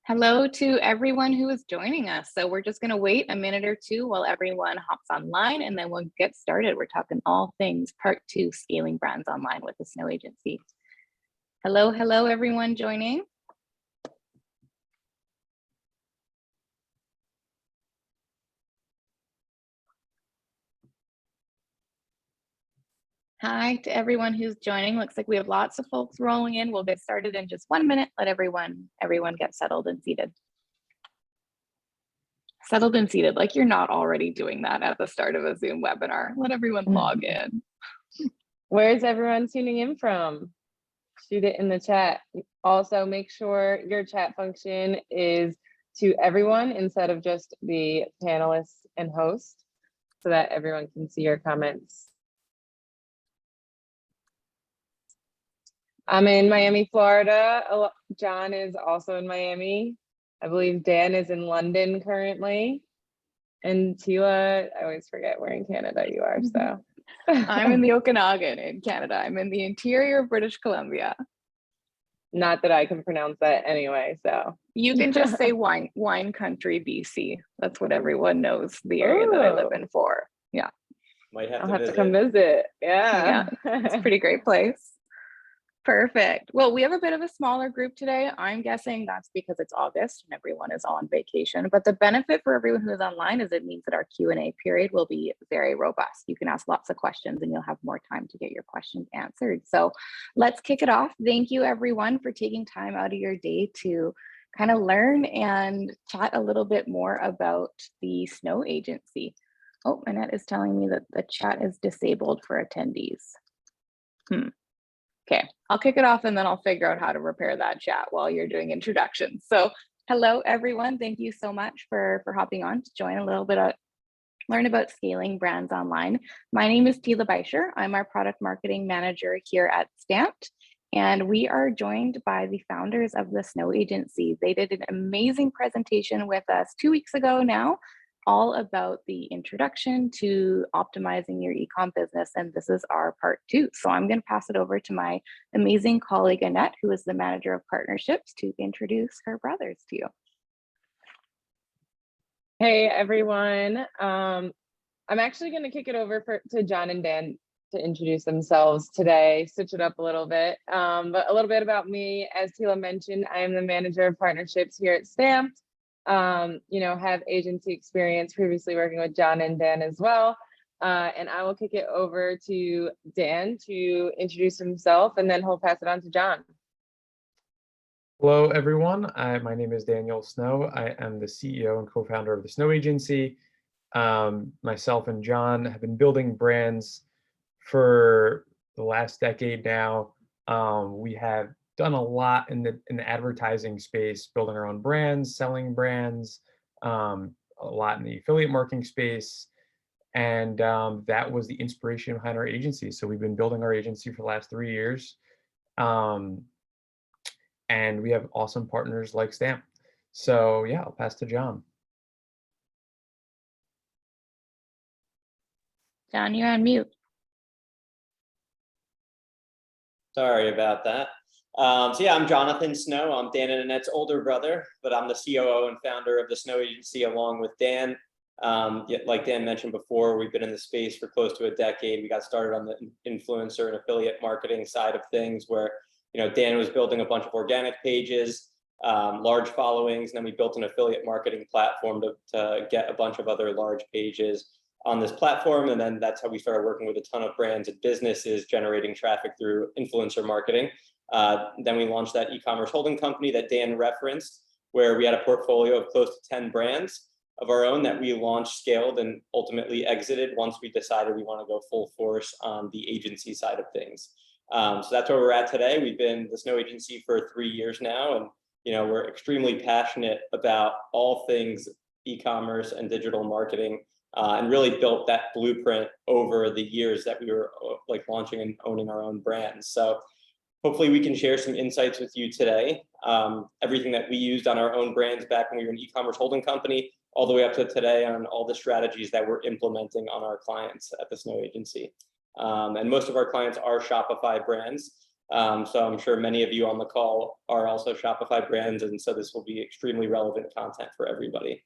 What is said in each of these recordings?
Hello to everyone who is joining us. So we're just going to wait a minute or two while everyone hops online and then we'll get started. We're talking all things part two, scaling brands online with the Snow Agency. Hello, hello, everyone joining. Hi to everyone who's joining. Looks like we have lots of folks rolling in. We'll get started in just 1 minute. Let everyone get settled and seated. Settled and seated, like you're not already doing that at the start of a Zoom webinar. Let everyone log in. Where's everyone tuning in from? Shoot it in the chat. Also, make sure your chat function is to everyone instead of just the panelists and host so that everyone can see your comments. I'm in Miami, Florida. John is also in Miami. I believe Dan is in London currently. And Tila, I always forget where in Canada you are, so. I'm in the Okanagan in Canada. I'm in the interior of British Columbia. Not that I can pronounce that anyway, so. You can just say wine country, BC. That's what everyone knows the area that I live in for. Yeah. I'll have to come visit. Yeah. It's a pretty great place. Perfect. Well, we have a bit of a smaller group today. I'm guessing that's because it's August and everyone is on vacation. But the benefit for everyone who is online is it means that our Q&A period will be very robust. You can ask lots of questions and you'll have more time to get your questions answered. So let's kick it off. Thank you, everyone, for taking time out of your day to kind of learn and chat a little bit more about the Snow Agency. Oh, Annette is telling me that the chat is disabled for attendees. Okay, I'll kick it off and then I'll figure out how to repair that chat while you're doing introductions. So hello, everyone. Thank you so much for hopping on to join a little bit of learn about scaling brands online. My name is Tila Beischer. I'm our product marketing manager here at Stamped. And we are joined by the founders of the Snow Agency. They did an amazing presentation with us 2 weeks ago now, all about the introduction to optimizing your e-com business. And this is our part two. So I'm going to pass it over to my amazing colleague, Annette, who is the manager of partnerships, to introduce her brothers to you. Hey, everyone. I'm actually going to kick it over to John and Dan to introduce themselves today, switch it up a little bit. But a little bit about me, as Tila mentioned, I am the manager of partnerships here at Stamped. Have agency experience previously working with John and Dan as well. And I will kick it over to Dan to introduce himself and then he'll pass it on to John. Hello, everyone. My name is Daniel Snow. I am the CEO and co-founder of the Snow Agency. Myself and John have been building brands for the last decade now. We have done a lot in the advertising space, building our own brands, selling brands, a lot in the affiliate marketing space. And that was the inspiration behind our agency. So we've been building our agency for the last 3 years. And we have awesome partners like Stamp. So yeah, I'll pass to John. John, you're on mute. Sorry about that. So yeah, I'm Jonathan Snow. I'm Dan and Annette's older brother, but I'm the COO and founder of the Snow Agency along with Dan. Like Dan mentioned before, we've been in the space for close to a decade. We got started on the influencer and affiliate marketing side of things where, Dan was building a bunch of organic pages, large followings, and then we built an affiliate marketing platform to get a bunch of other large pages on this platform. And then that's how we started working with a ton of brands and businesses generating traffic through influencer marketing. Then we launched that e-commerce holding company that Dan referenced, where we had a portfolio of close to 10 brands of our own that we launched, scaled, and ultimately exited once we decided we want to go full force on the agency side of things. So that's where we're at today. We've been the Snow Agency for 3 years now, and we're extremely passionate about all things e-commerce and digital marketing, and really built that blueprint over the years that we were launching and owning our own brands. So hopefully we can share some insights with you today. Everything that we used on our own brands back when we were an e-commerce holding company, all the way up to today on all the strategies that we're implementing on our clients at the Snow Agency. And most of our clients are Shopify brands. So I'm sure many of you on the call are also Shopify brands, and so this will be extremely relevant content for everybody.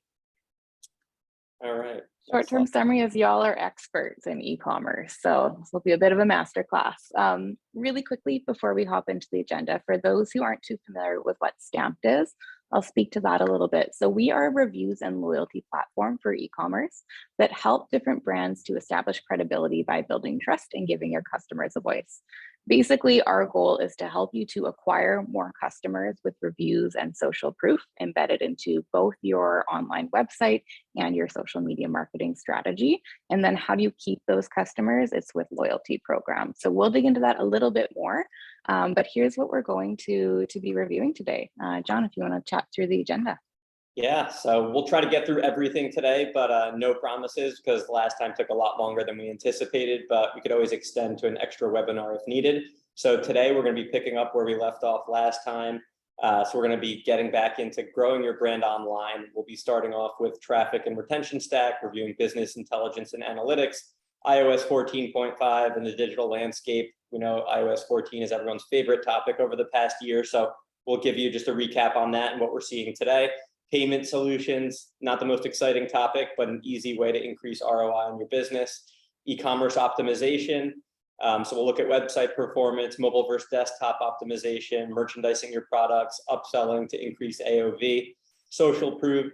All right. Short-term summary is y'all are experts in e-commerce, so this will be a bit of a masterclass. Really quickly, before we hop into the agenda, for those who aren't too familiar with what Stamped is, I'll speak to that a little bit. So we are a reviews and loyalty platform for e-commerce that help different brands to establish credibility by building trust and giving your customers a voice. Basically, our goal is to help you to acquire more customers with reviews and social proof embedded into both your online website and your social media marketing strategy. And then how do you keep those customers? It's with loyalty programs. So we'll dig into that a little bit more. But here's what we're going to be reviewing today. John, if you want to chat through the agenda. Yeah, so we'll try to get through everything today, but no promises, because last time took a lot longer than we anticipated, but we could always extend to an extra webinar if needed. So today we're going to be picking up where we left off last time. So we're going to be getting back into growing your brand online. We'll be starting off with traffic and retention stack, reviewing business intelligence and analytics, iOS 14.5 and the digital landscape. We know iOS 14 is everyone's favorite topic over the past year, so we'll give you just a recap on that and what we're seeing today. Payment solutions, not the most exciting topic, but an easy way to increase ROI on your business. E-commerce optimization. So we'll look at website performance, mobile versus desktop optimization, merchandising your products, upselling to increase AOV, social proof,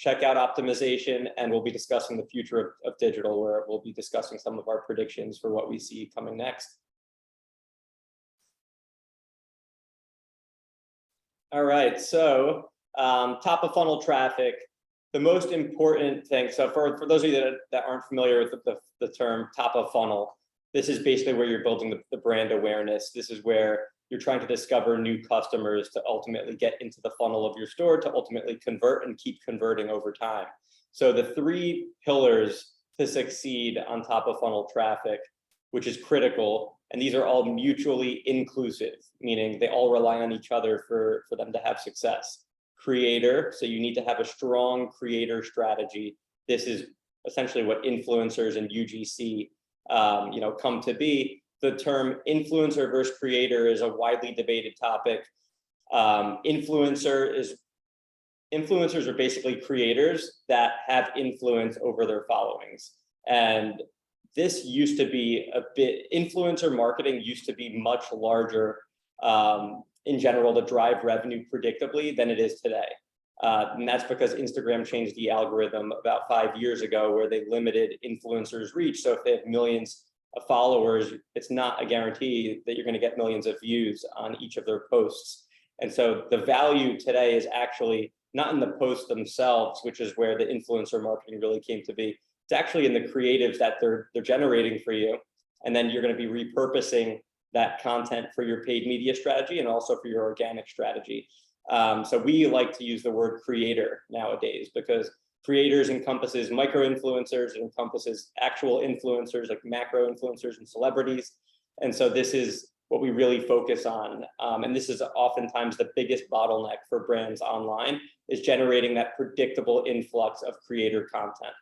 checkout optimization, and we'll be discussing the future of digital, where we'll be discussing some of our predictions for what we see coming next. All right, so top of funnel traffic, the most important thing. So for those of you that aren't familiar with the term top of funnel, this is basically where you're building the brand awareness. This is where you're trying to discover new customers to ultimately get into the funnel of your store, to ultimately convert and keep converting over time. So the three pillars to succeed on top of funnel traffic, which is critical, and these are all mutually inclusive, meaning they all rely on each other for them to have success. Creator, so you need to have a strong creator strategy. This is essentially what influencers and UGC come to be. The term influencer versus creator is a widely debated topic. Influencers are basically creators that have influence over their followings. And this used to be influencer marketing used to be much larger in general to drive revenue predictably than it is today. And that's because Instagram changed the algorithm about 5 years ago, where they limited influencers' reach. So if they have millions of followers, it's not a guarantee that you're going to get millions of views on each of their posts. And so the value today is actually not in the posts themselves, which is where the influencer marketing really came to be. It's actually in the creatives that they're generating for you. And then you're going to be repurposing that content for your paid media strategy and also for your organic strategy. So we like to use the word creator nowadays, because creators encompasses micro influencers, it encompasses actual influencers like macro influencers and celebrities. And so this is what we really focus on. And this is oftentimes the biggest bottleneck for brands online, is generating that predictable influx of creator content.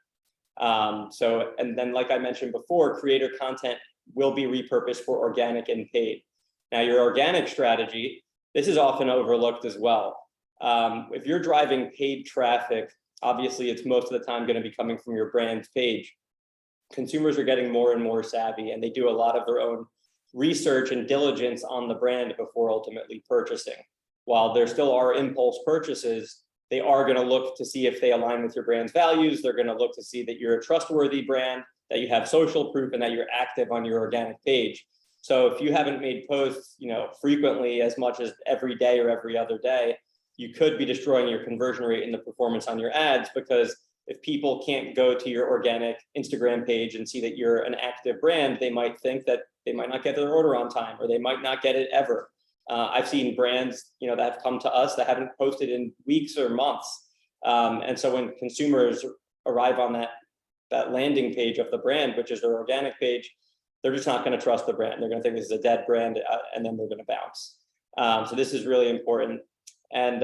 And then, like I mentioned before, creator content will be repurposed for organic and paid. Now, your organic strategy, this is often overlooked as well. If you're driving paid traffic, obviously it's most of the time going to be coming from your brand's page. Consumers are getting more and more savvy, and they do a lot of their own research and diligence on the brand before ultimately purchasing. While there still are impulse purchases, they are going to look to see if they align with your brand's values. They're going to look to see that you're a trustworthy brand, that you have social proof, and that you're active on your organic page. So if you haven't made posts, frequently, as much as every day or every other day, you could be destroying your conversion rate and the performance on your ads, because if people can't go to your organic Instagram page and see that you're an active brand, they might think that they might not get their order on time, or they might not get it ever. I've seen brands, that have come to us that haven't posted in weeks or months. And so when consumers arrive on that landing page of the brand, which is their organic page, they're just not going to trust the brand. They're going to think this is a dead brand, and then they're going to bounce. So this is really important. And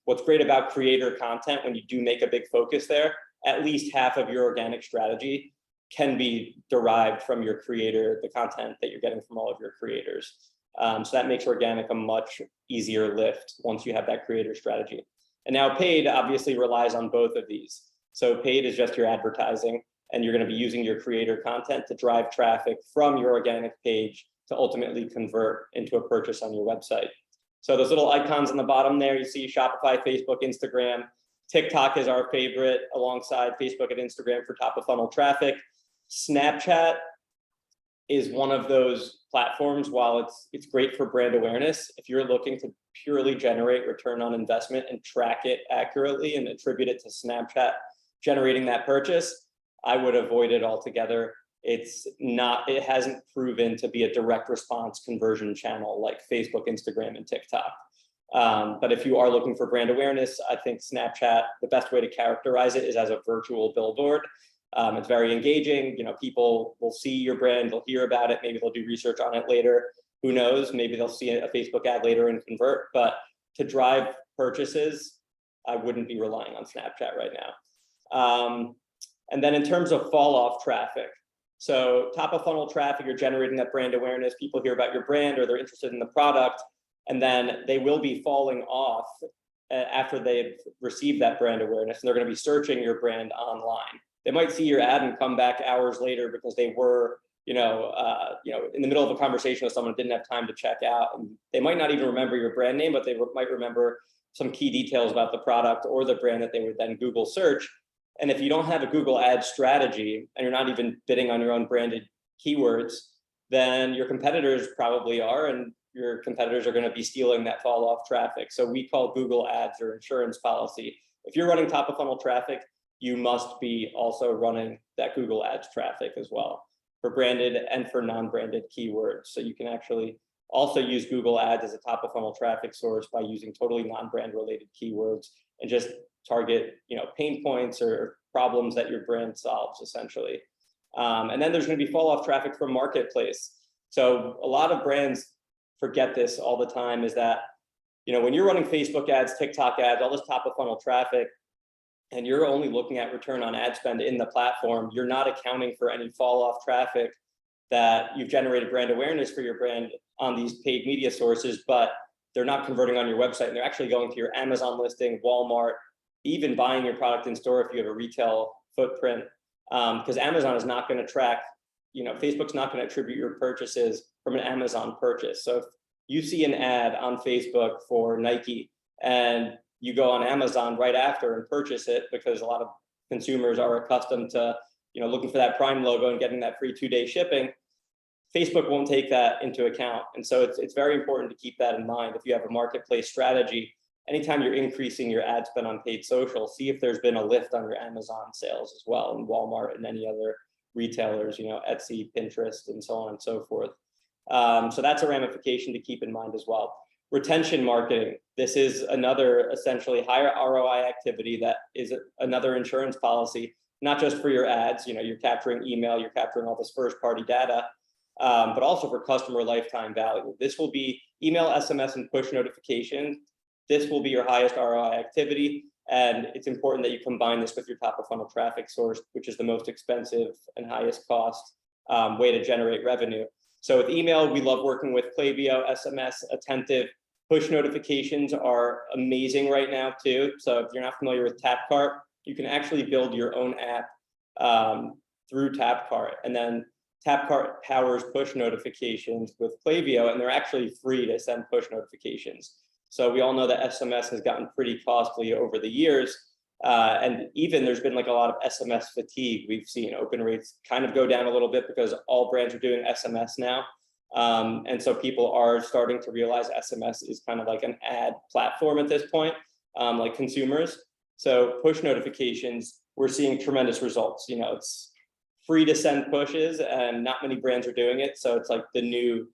what's great about creator content, when you do make a big focus there, at least half of your organic strategy can be derived from your creator, the content that you're getting from all of your creators. So that makes organic a much easier lift once you have that creator strategy. And now paid obviously relies on both of these. So paid is just your advertising, and you're going to be using your creator content to drive traffic from your organic page to ultimately convert into a purchase on your website. So those little icons on the bottom there, you see Shopify, Facebook, Instagram. TikTok is our favorite alongside Facebook and Instagram for top of funnel traffic. Snapchat is one of those platforms. While it's great for brand awareness, if you're looking to purely generate return on investment and track it accurately and attribute it to Snapchat generating that purchase, I would avoid it altogether. It hasn't proven to be a direct response conversion channel like Facebook, Instagram, and TikTok. But if you are looking for brand awareness, I think Snapchat, the best way to characterize it is as a virtual billboard. It's very engaging. People will see your brand, they'll hear about it, maybe they'll do research on it later. Who knows? Maybe they'll see a Facebook ad later and convert. But to drive purchases, I wouldn't be relying on Snapchat right now. And then in terms of fall off traffic, so top of funnel traffic, you're generating that brand awareness. People hear about your brand or they're interested in the product, and then they will be falling off after they've received that brand awareness, and they're going to be searching your brand online. They might see your ad and come back hours later because they were, in the middle of a conversation with someone who didn't have time to check out. And they might not even remember your brand name, but they might remember some key details about the product or the brand that they would then Google search. And if you don't have a Google ad strategy and you're not even bidding on your own branded keywords, then your competitors probably are, and your competitors are going to be stealing that fall off traffic. So we call Google ads or insurance policy. If you're running top of funnel traffic, you must be also running that Google ads traffic as well for branded and for non-branded keywords. So you can actually also use Google ads as a top of funnel traffic source by using totally non-brand related keywords and just target, pain points or problems that your brand solves essentially. And then there's going to be fall off traffic from marketplace. So a lot of brands forget this all the time, is that, when you're running Facebook ads, TikTok ads, all this top of funnel traffic, and you're only looking at return on ad spend in the platform, you're not accounting for any fall off traffic that you've generated brand awareness for your brand on these paid media sources, but they're not converting on your website, and they're actually going to your Amazon listing, Walmart, even buying your product in store if you have a retail footprint, because Amazon is not going to track, Facebook's not going to attribute your purchases from an Amazon purchase. So if you see an ad on Facebook for Nike and you go on Amazon right after and purchase it, because a lot of consumers are accustomed to, looking for that Prime logo and getting that free 2-day shipping, Facebook won't take that into account. And so it's very important to keep that in mind. If you have a marketplace strategy, anytime you're increasing your ad spend on paid social, see if there's been a lift on your Amazon sales as well, and Walmart and any other retailers, Etsy, Pinterest, and so on and so forth. So that's a ramification to keep in mind as well. Retention marketing. This is another essentially higher ROI activity that is another insurance policy, not just for your ads. You're capturing email, you're capturing all this first party data, but also for customer lifetime value. This will be email, SMS, and push notifications. This will be your highest ROI activity. And it's important that you combine this with your top of funnel traffic source, which is the most expensive and highest cost way to generate revenue. So with email, we love working with Klaviyo, SMS, Attentive. Push notifications are amazing right now too. So if you're not familiar with Tapcart, you can actually build your own app through Tapcart. And then Tapcart powers push notifications with Klaviyo, and they're actually free to send push notifications. So we all know that SMS has gotten pretty costly over the years. And even there's been a lot of SMS fatigue. We've seen open rates kind of go down a little bit because all brands are doing SMS now. And so people are starting to realize SMS is kind of like an ad platform at this point, like consumers. So push notifications, we're seeing tremendous results. It's free to send pushes and not many brands are doing it. So it's like the new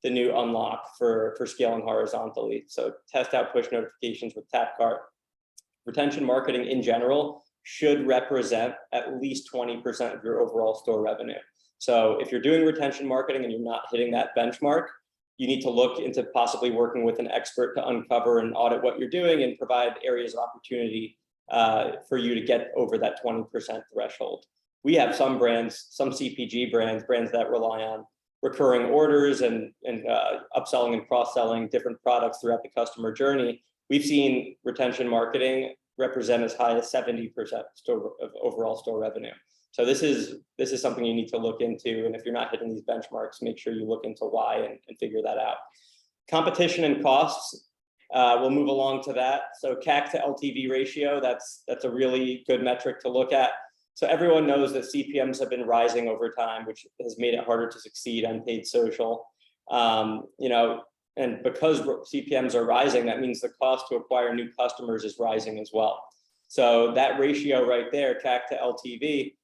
unlock for scaling horizontally. So test out push notifications with Tapcart. Retention marketing in general should represent at least 20% of your overall store revenue. So if you're doing retention marketing and you're not hitting that benchmark, you need to look into possibly working with an expert to uncover and audit what you're doing and provide areas of opportunity for you to get over that 20% threshold. We have some brands, some CPG brands that rely on recurring orders and upselling and cross-selling different products throughout the customer journey, we've seen retention marketing represent as high as 70% of overall store revenue. So this is something you need to look into. And if you're not hitting these benchmarks, make sure you look into why and figure that out. Competition and costs, we'll move along to that. So CAC to LTV ratio, that's a really good metric to look at. So everyone knows that CPMs have been rising over time, which has made it harder to succeed on paid social. And because CPMs are rising, that means the cost to acquire new customers is rising as well. So that ratio right there, CAC to LTV,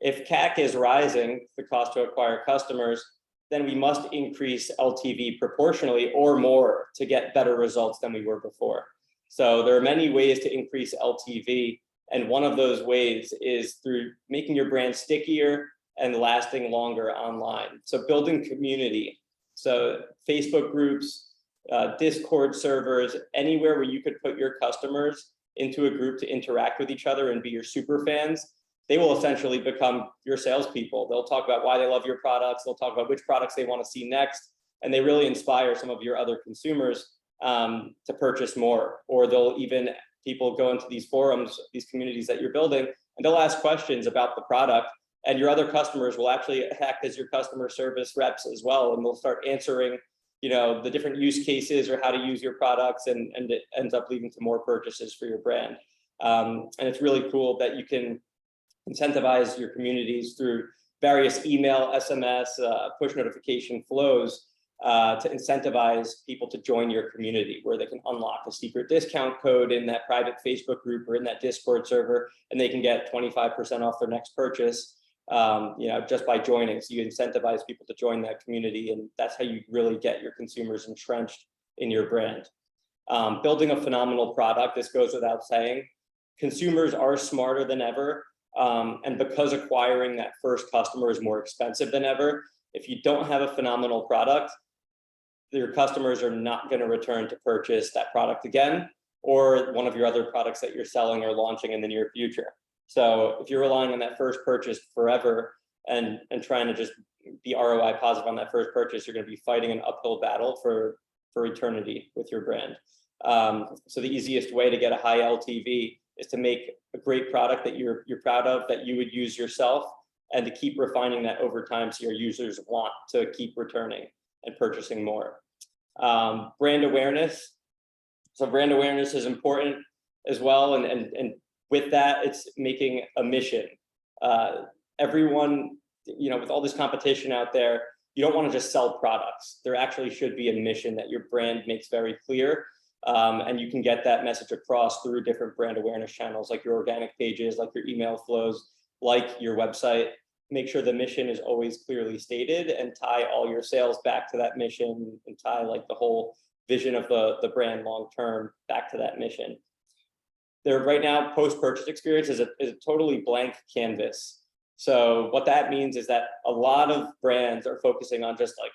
if CAC is rising, the cost to acquire customers, then we must increase LTV proportionally or more to get better results than we were before. So there are many ways to increase LTV. And one of those ways is through making your brand stickier and lasting longer online. So building community. So Facebook groups, Discord servers, anywhere where you could put your customers into a group to interact with each other and be your super fans, they will essentially become your salespeople. They'll talk about why they love your products. They'll talk about which products they want to see next. And they really inspire some of your other consumers to purchase more. Or they'll even, people go into these forums, these communities that you're building, and they'll ask questions about the product. And your other customers will actually act as your customer service reps as well. And they'll start answering, the different use cases or how to use your products, and it ends up leading to more purchases for your brand. And it's really cool that you can incentivize your communities through various email, SMS, push notification flows to incentivize people to join your community, where they can unlock a secret discount code in that private Facebook group or in that Discord server, and they can get 25% off their next purchase, just by joining. So you incentivize people to join that community, and that's how you really get your consumers entrenched in your brand. Building a phenomenal product, this goes without saying. Consumers are smarter than ever. And because acquiring that first customer is more expensive than ever, if you don't have a phenomenal product, your customers are not going to return to purchase that product again, or one of your other products that you're selling or launching in the near future. So if you're relying on that first purchase forever and trying to just be ROI positive on that first purchase, you're going to be fighting an uphill battle for eternity with your brand. So the easiest way to get a high LTV is to make a great product that you're proud of, that you would use yourself, and to keep refining that over time so your users want to keep returning and purchasing more. Brand awareness. So brand awareness is important as well. And with that, it's making a mission. Everyone, with all this competition out there, you don't want to just sell products. There actually should be a mission that your brand makes very clear. And you can get that message across through different brand awareness channels, like your organic pages, like your email flows, like your website. Make sure the mission is always clearly stated, and tie all your sales back to that mission, and tie like the whole vision of the brand long-term back to that mission. There right now, post-purchase experience is a totally blank canvas. So what that means is that a lot of brands are focusing on just like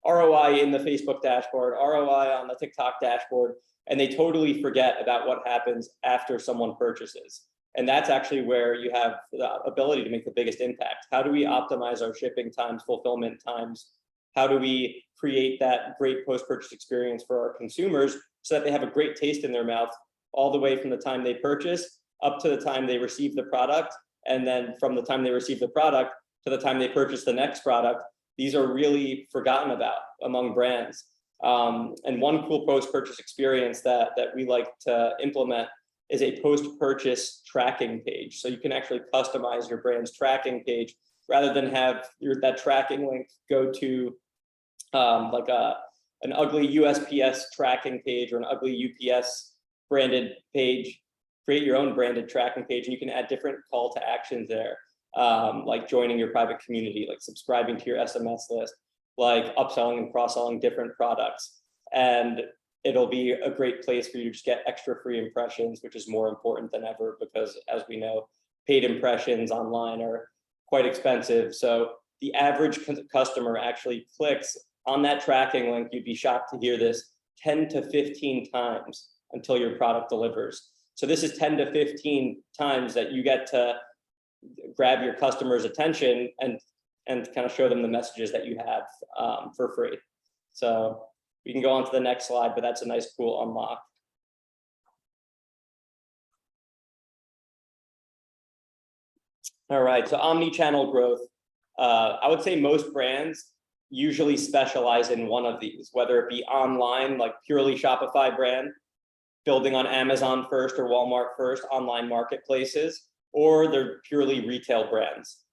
ROI in the Facebook dashboard, ROI on the TikTok dashboard, and they totally forget about what happens after someone purchases. And that's actually where you have the ability to make the biggest impact. How do we optimize our shipping times, fulfillment times? How do we create that great post-purchase experience for our consumers so that they have a great taste in their mouth all the way from the time they purchase up to the time they receive the product, and then from the time they receive the product to the time they purchase the next product? These are really forgotten about among brands. And one cool post-purchase experience that we like to implement is a post-purchase tracking page. So you can actually customize your brand's tracking page rather than have that tracking link go to an ugly USPS tracking page or an ugly UPS branded page. Create your own branded tracking page, and you can add different call to actions there, like joining your private community, like subscribing to your SMS list, like upselling and cross-selling different products. And it'll be a great place for you to just get extra free impressions, which is more important than ever, because as we know, paid impressions online are quite expensive. So the average customer actually clicks on that tracking link, you'd be shocked to hear this, 10 to 15 times until your product delivers. So this is 10 to 15 times that you get to grab your customer's attention and and kind of show them the messages that you have for free. So we can go on to the next slide, but that's a nice, cool unlock. All right, so omni-channel growth. I would say most brands usually specialize in one of these, whether it be online, like purely Shopify brand, building on Amazon first or Walmart first, online marketplaces, or they're purely retail brands.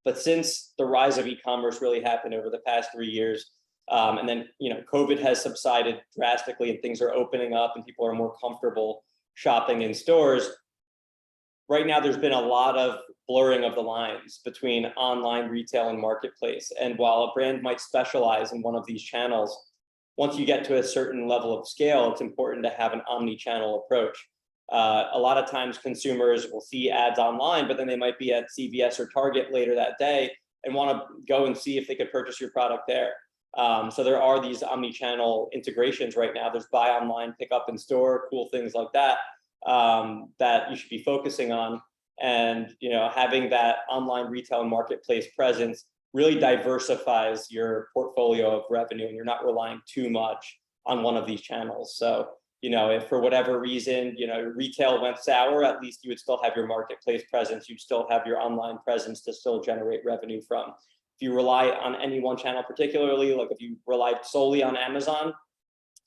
But since the rise of e-commerce really happened over the past 3 years, and then COVID has subsided drastically and things are opening up and people are more comfortable shopping in stores, right now there's been a lot of blurring of the lines between online retail and marketplace. And while a brand might specialize in one of these channels, once you get to a certain level of scale, it's important to have an omni-channel approach. A lot of times consumers will see ads online, but then they might be at CVS or Target later that day and want to go and see if they could purchase your product there. So there are these omni-channel integrations right now. There's buy online, pick up in store, cool things like that, that you should be focusing on. And having that online retail and marketplace presence really diversifies your portfolio of revenue, and you're not relying too much on one of these channels. So if for whatever reason retail went sour, at least you would still have your marketplace presence, you'd still have your online presence to still generate revenue from. If you rely on any one channel particularly, like if you relied solely on Amazon,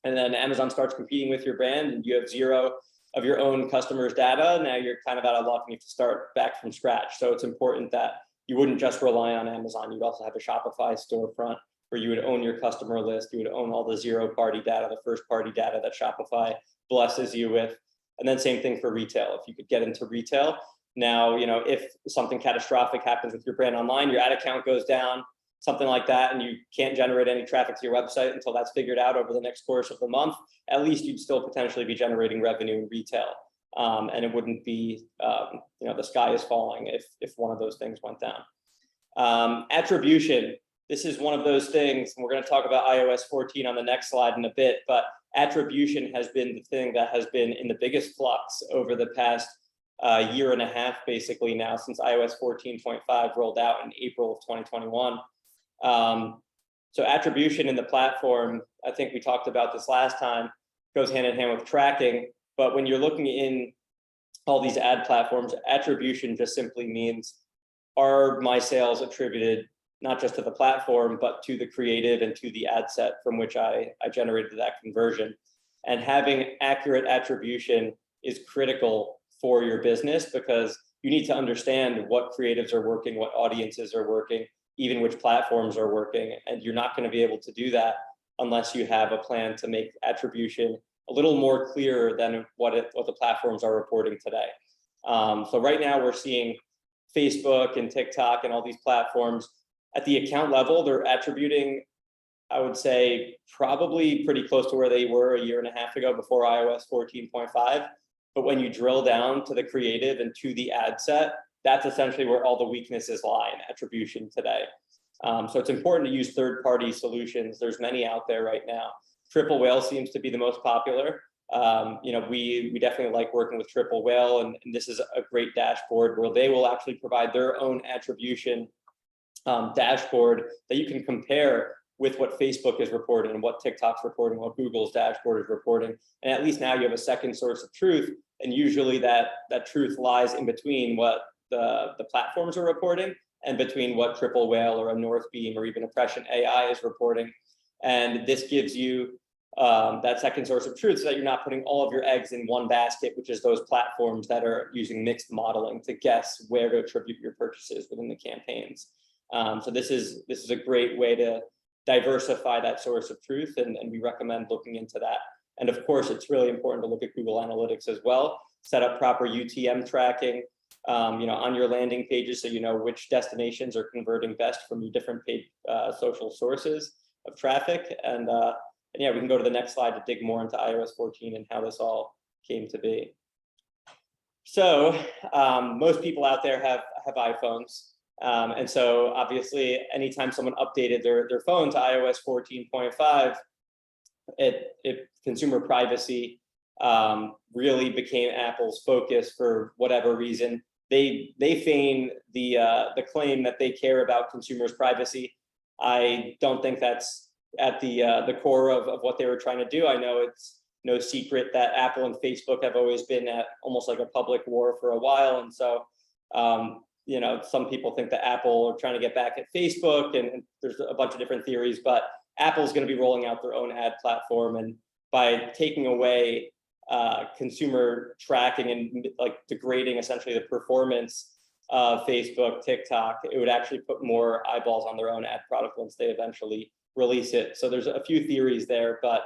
and then Amazon starts competing with your brand and you have zero of your own customers' data, now you're kind of out of luck and you have to start back from scratch. So it's important that you wouldn't just rely on Amazon. You'd also have a Shopify storefront where you would own your customer list. You would own all the zero-party data, the first-party data that Shopify blesses you with. And then same thing for retail. If you could get into retail, now, if something catastrophic happens with your brand online, your ad account goes down, something like that, and you can't generate any traffic to your website until that's figured out over the next course of the month, at least you'd still potentially be generating revenue in retail. And it wouldn't be, the sky is falling if one of those things went down. Attribution. This is one of those things, and we're going to talk about iOS 14 on the next slide in a bit, but attribution has been the thing that has been in the biggest flux over the past year and a half, basically now, since iOS 14.5 rolled out in April of 2021. So attribution in the platform, I think we talked about this last time, goes hand in hand with tracking. But when you're looking in all these ad platforms, attribution just simply means, are my sales attributed not just to the platform, but to the creative and to the ad set from which I generated that conversion. And having accurate attribution is critical for your business, because you need to understand what creatives are working, what audiences are working, even which platforms are working. And you're not going to be able to do that unless you have a plan to make attribution a little more clear than what the platforms are reporting today. So right now we're seeing Facebook and TikTok and all these platforms at the account level, they're attributing, I would say, probably pretty close to where they were a year and a half ago before iOS 14.5. But when you drill down to the creative and to the ad set, that's essentially where all the weaknesses lie in attribution today. So it's important to use third-party solutions. There's many out there right now. Triple Whale seems to be the most popular. We definitely like working with Triple Whale, and this is a great dashboard where they will actually provide their own attribution dashboard that you can compare with what Facebook is reporting and what TikTok's reporting, what Google's dashboard is reporting. And at least now you have a second source of truth. And usually that truth lies in between what the platforms are reporting and between what Triple Whale or a Northbeam or even Impression AI is reporting. And this gives you that second source of truth so that you're not putting all of your eggs in one basket, which is those platforms that are using mixed modeling to guess where to attribute your purchases within the campaigns. So this is a great way to diversify that source of truth, and we recommend looking into that. And of course, it's really important to look at Google Analytics as well, set up proper UTM tracking, on your landing pages so you know which destinations are converting best from your different paid social sources of traffic. And yeah, we can go to the next slide to dig more into iOS 14 and how this all came to be. So most people out there have iPhones. And so obviously, anytime someone updated their phone to iOS 14.5, consumer privacy really became Apple's focus for whatever reason. they feign the claim that they care about consumers' privacy. I don't think that's at the core of what they were trying to do. I know it's no secret that Apple and Facebook have always been at almost like a public war for a while, and so you know, some people think that Apple are trying to get back at Facebook, and there's a bunch of different theories, but Apple's going to be rolling out their own ad platform, and by taking away consumer tracking and like degrading essentially the performance of Facebook, TikTok, it would actually put more eyeballs on their own ad product once they eventually release it. So there's a few theories there, but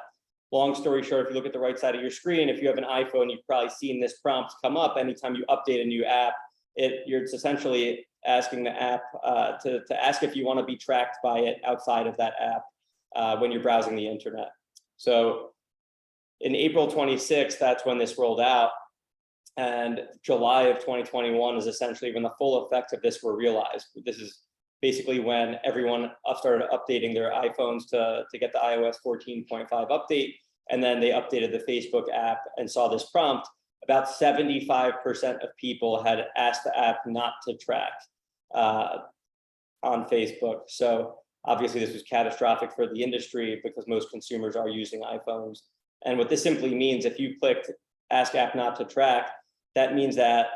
long story short, if you look at the right side of your screen, if you have an iPhone, you've probably seen this prompt come up anytime you update a new app. You're essentially asking the app to ask if you want to be tracked by it outside of that app when you're browsing the internet. So in April 26th, that's when this rolled out. And July of 2021 is essentially when the full effects of this were realized. This is basically when everyone started updating their iPhones to get the iOS 14.5 update. And then they updated the Facebook app and saw this prompt. About 75% of people had asked the app not to track on Facebook. So obviously this was catastrophic for the industry because most consumers are using iPhones. And what this simply means, if you clicked ask app not to track, that means that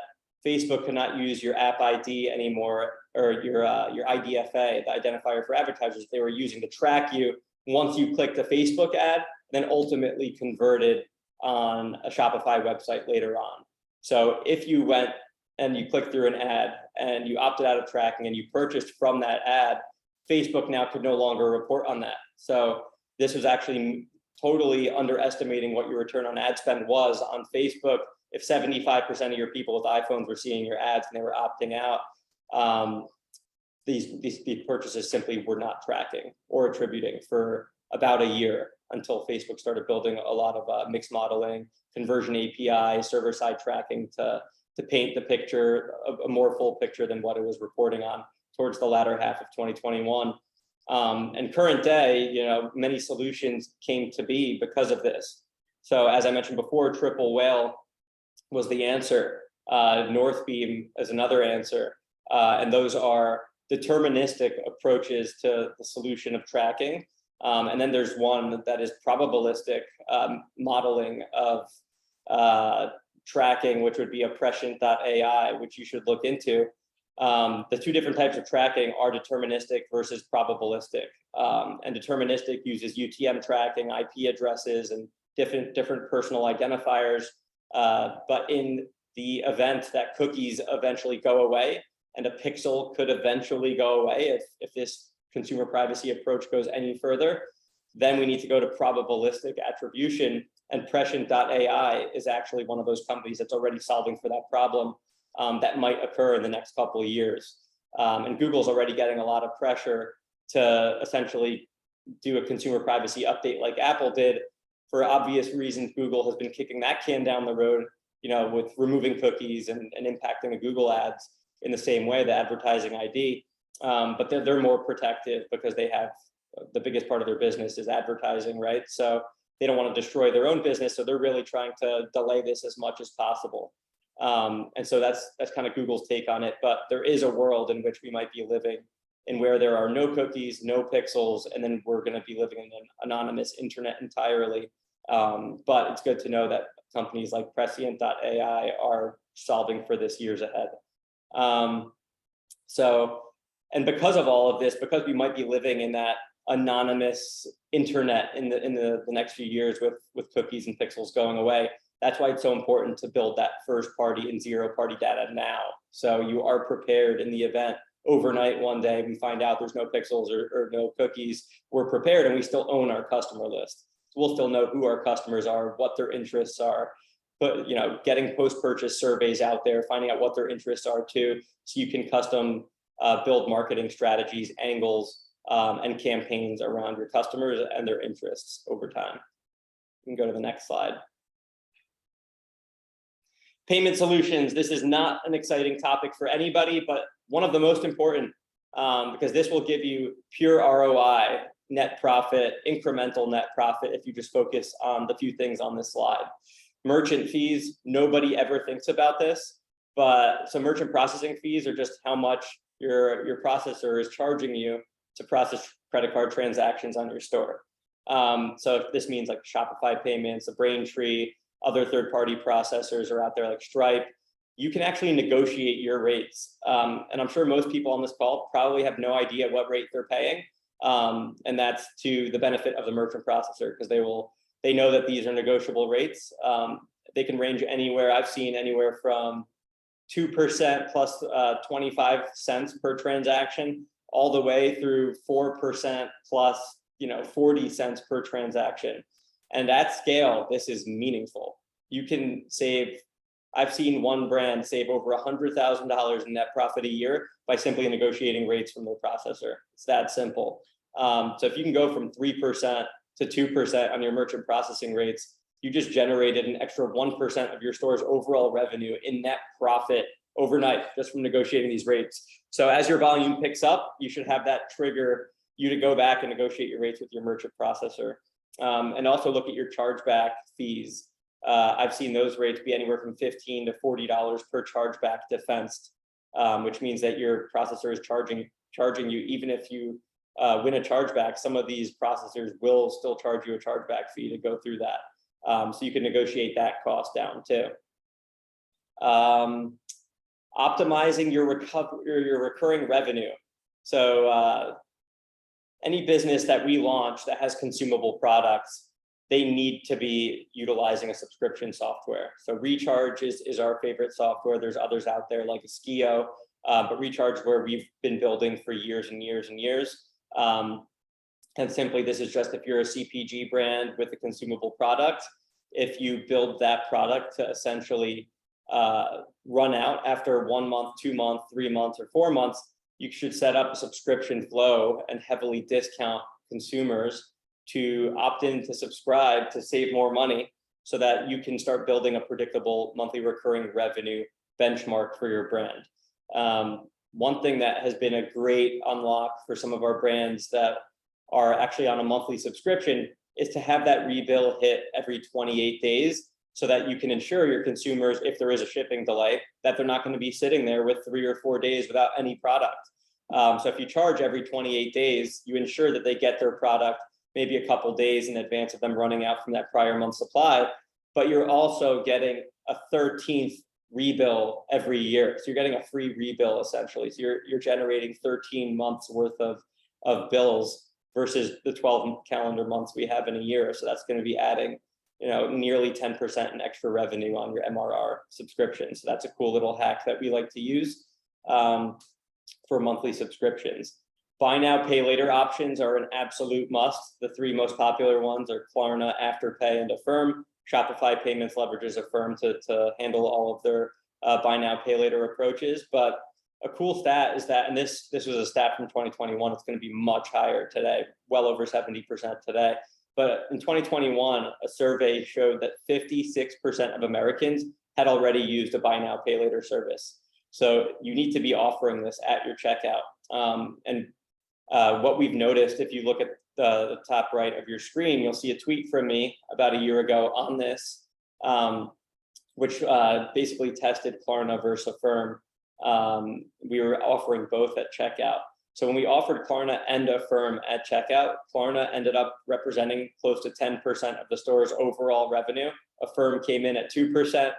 Facebook cannot use your app ID anymore, or your IDFA, the identifier for advertisers they were using to track you once you clicked the Facebook ad, then ultimately converted on a Shopify website later on. So if you went and you clicked through an ad and you opted out of tracking and you purchased from that ad, Facebook now could no longer report on that. So this was actually totally underestimating what your return on ad spend was on Facebook. If 75% of your people with iPhones were seeing your ads and they were opting out, these purchases simply were not tracking or attributing for about a year until Facebook started building a lot of mixed modeling, conversion API, server-side tracking to paint the picture, a more full picture than what it was reporting on towards the latter half of 2021. And current day, you know, many solutions came to be because of this. So as I mentioned before, Triple Whale was the answer. Northbeam is another answer. And those are deterministic approaches to the solution of tracking. And then there's one that is probabilistic modeling of tracking, which would be Prescient.ai, which you should look into. The two different types of tracking are deterministic versus probabilistic. And deterministic uses UTM tracking, IP addresses, and different personal identifiers. But in the event that cookies eventually go away, and a pixel could eventually go away if this consumer privacy approach goes any further, then we need to go to probabilistic attribution. And Prescient.ai is actually one of those companies that's already solving for that problem. That might occur in the next couple of years. And Google's already getting a lot of pressure to essentially do a consumer privacy update like Apple did. For obvious reasons, Google has been kicking that can down the road, you know, with removing cookies and impacting the Google ads in the same way, the advertising ID. But they're more protective because they have the biggest part of their business is advertising, right? So they don't want to destroy their own business. So they're really trying to delay this as much as possible. And so that's kind of Google's take on it. But there is a world in which we might be living in where there are no cookies, no pixels, and then we're going to be living in an anonymous internet entirely. But it's good to know that companies like Prescient.ai are solving for this years ahead. And because of all of this, because we might be living in that anonymous internet in the next few years with cookies and pixels going away, that's why it's so important to build that first party and zero party data now. So you are prepared in the event overnight one day we find out there's no pixels or no cookies, we're prepared and we still own our customer list. So we'll still know who our customers are, what their interests are, but, you know, getting post-purchase surveys out there, finding out what their interests are too, so you can custom build marketing strategies, angles, and campaigns around your customers and their interests over time. You can go to the next slide. Payment solutions. This is not an exciting topic for anybody, but one of the most important, because this will give you pure ROI, net profit, incremental net profit, if you just focus on the few things on this slide. Merchant fees, nobody ever thinks about this, But so merchant processing fees are just how much your processor is charging you to process credit card transactions on your store. So if this means like Shopify payments, the Braintree, other third-party processors are out there like Stripe, you can actually negotiate your rates. And I'm sure most people on this call probably have no idea what rate they're paying. And that's to the benefit of the merchant processor, because they know that these are negotiable rates. They can range anywhere. I've seen anywhere from 2% plus 25 cents per transaction, all the way through 4% plus 40 cents per transaction. And at scale, this is meaningful. You can save, I've seen one brand save over $100,000 in net profit a year by simply negotiating rates from their processor. It's that simple. So if you can go from 3% to 2% on your merchant processing rates, you just generated an extra 1% of your store's overall revenue in net profit overnight, just from negotiating these rates. So as your volume picks up, you should have that trigger you to go back and negotiate your rates with your merchant processor. And also look at your chargeback fees. I've seen those rates be anywhere from $15 to $40 per chargeback defense, which means that your processor is charging you even if you win a chargeback. Some of these processors will still charge you a chargeback fee to go through that. So you can negotiate that cost down too. Optimizing your recurring revenue. So any business that we launch that has consumable products, they need to be utilizing a subscription software. So Recharge is our favorite software. There's others out there like Askio, but Recharge where we've been building for years and years and years. And simply, this is just if you're a CPG brand with a consumable product, if you build that product to essentially run out after 1 month, 2 months, 3 months, or 4 months, you should set up a subscription flow and heavily discount consumers to opt in to subscribe to save more money so that you can start building a predictable monthly recurring revenue benchmark for your brand. One thing that has been a great unlock for some of our brands that are actually on a monthly subscription is to have that rebill hit every 28 days so that you can ensure your consumers, if there is a shipping delay, that they're not going to be sitting there with 3 or 4 days without any product. So if you charge every 28 days, you ensure that they get their product maybe a couple days in advance of them running out from that prior month's supply, but you're also getting a 13th rebill every year. So you're getting a free rebill essentially. So you're generating 13 months worth of bills versus the 12 calendar months we have in a year. So that's going to be adding, nearly 10% in extra revenue on your MRR subscription. So that's a cool little hack that we like to use for monthly subscriptions. Buy now, pay later options are an absolute must. The 3 most popular ones are Klarna, Afterpay, and Affirm. Shopify Payments leverages Affirm to handle all of their buy now, pay later approaches. But a cool stat is that, and this was a stat from 2021, it's going to be much higher today, well over 70% today. But in 2021, a survey showed that 56% of Americans had already used a buy now, pay later service. So you need to be offering this at your checkout. What we've noticed, if you look at the top right of your screen, you'll see a tweet from me about a year ago on this, which basically tested Klarna versus Affirm. We were offering both at checkout. So when we offered Klarna and Affirm at checkout, Klarna ended up representing close to 10% of the store's overall revenue. Affirm came in at 2%.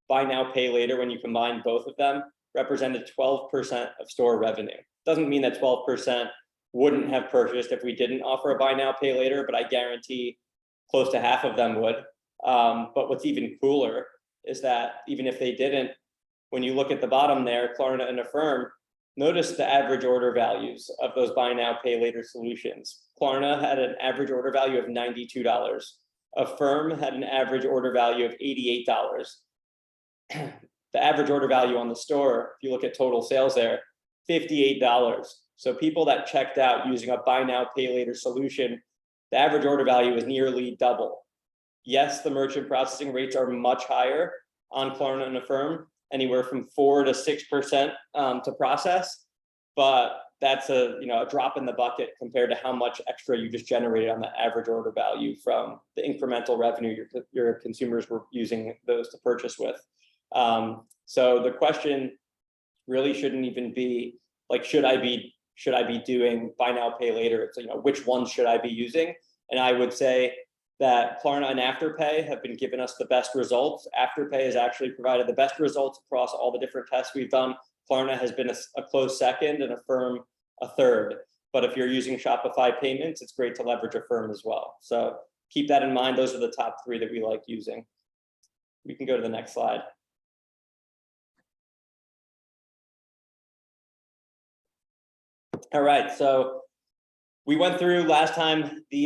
Buy now, pay later, when you combine both of them, represented 12% of store revenue. Doesn't mean that 12% wouldn't have purchased if we didn't offer a buy now, pay later, but I guarantee close to half of them would. But what's even cooler is that even if they didn't, when you look at the bottom there, Klarna and Affirm, notice the average order values of those buy now, pay later solutions. Klarna had an average order value of $92. Affirm had an average order value of $88. The average order value on the store, if you look at total sales there, $58. So people that checked out using a buy now, pay later solution, the average order value is nearly double. Yes, the merchant processing rates are much higher on Klarna and Affirm, anywhere from 4 to 6% to process, but that's a drop in the bucket compared to how much extra you just generated on the average order value from the incremental revenue your consumers were using those to purchase with. So the question really shouldn't even be like, should I be doing buy now, pay later? It's, which ones should I be using? And I would say that Klarna and Afterpay have been giving us the best results. Afterpay has actually provided the best results across all the different tests we've done. Klarna has been a close second and Affirm a third. But if you're using Shopify payments, it's great to leverage Affirm as well. So keep that in mind. Those are the top 3 that we like using. We can go to the next slide. All right, so we went through last time the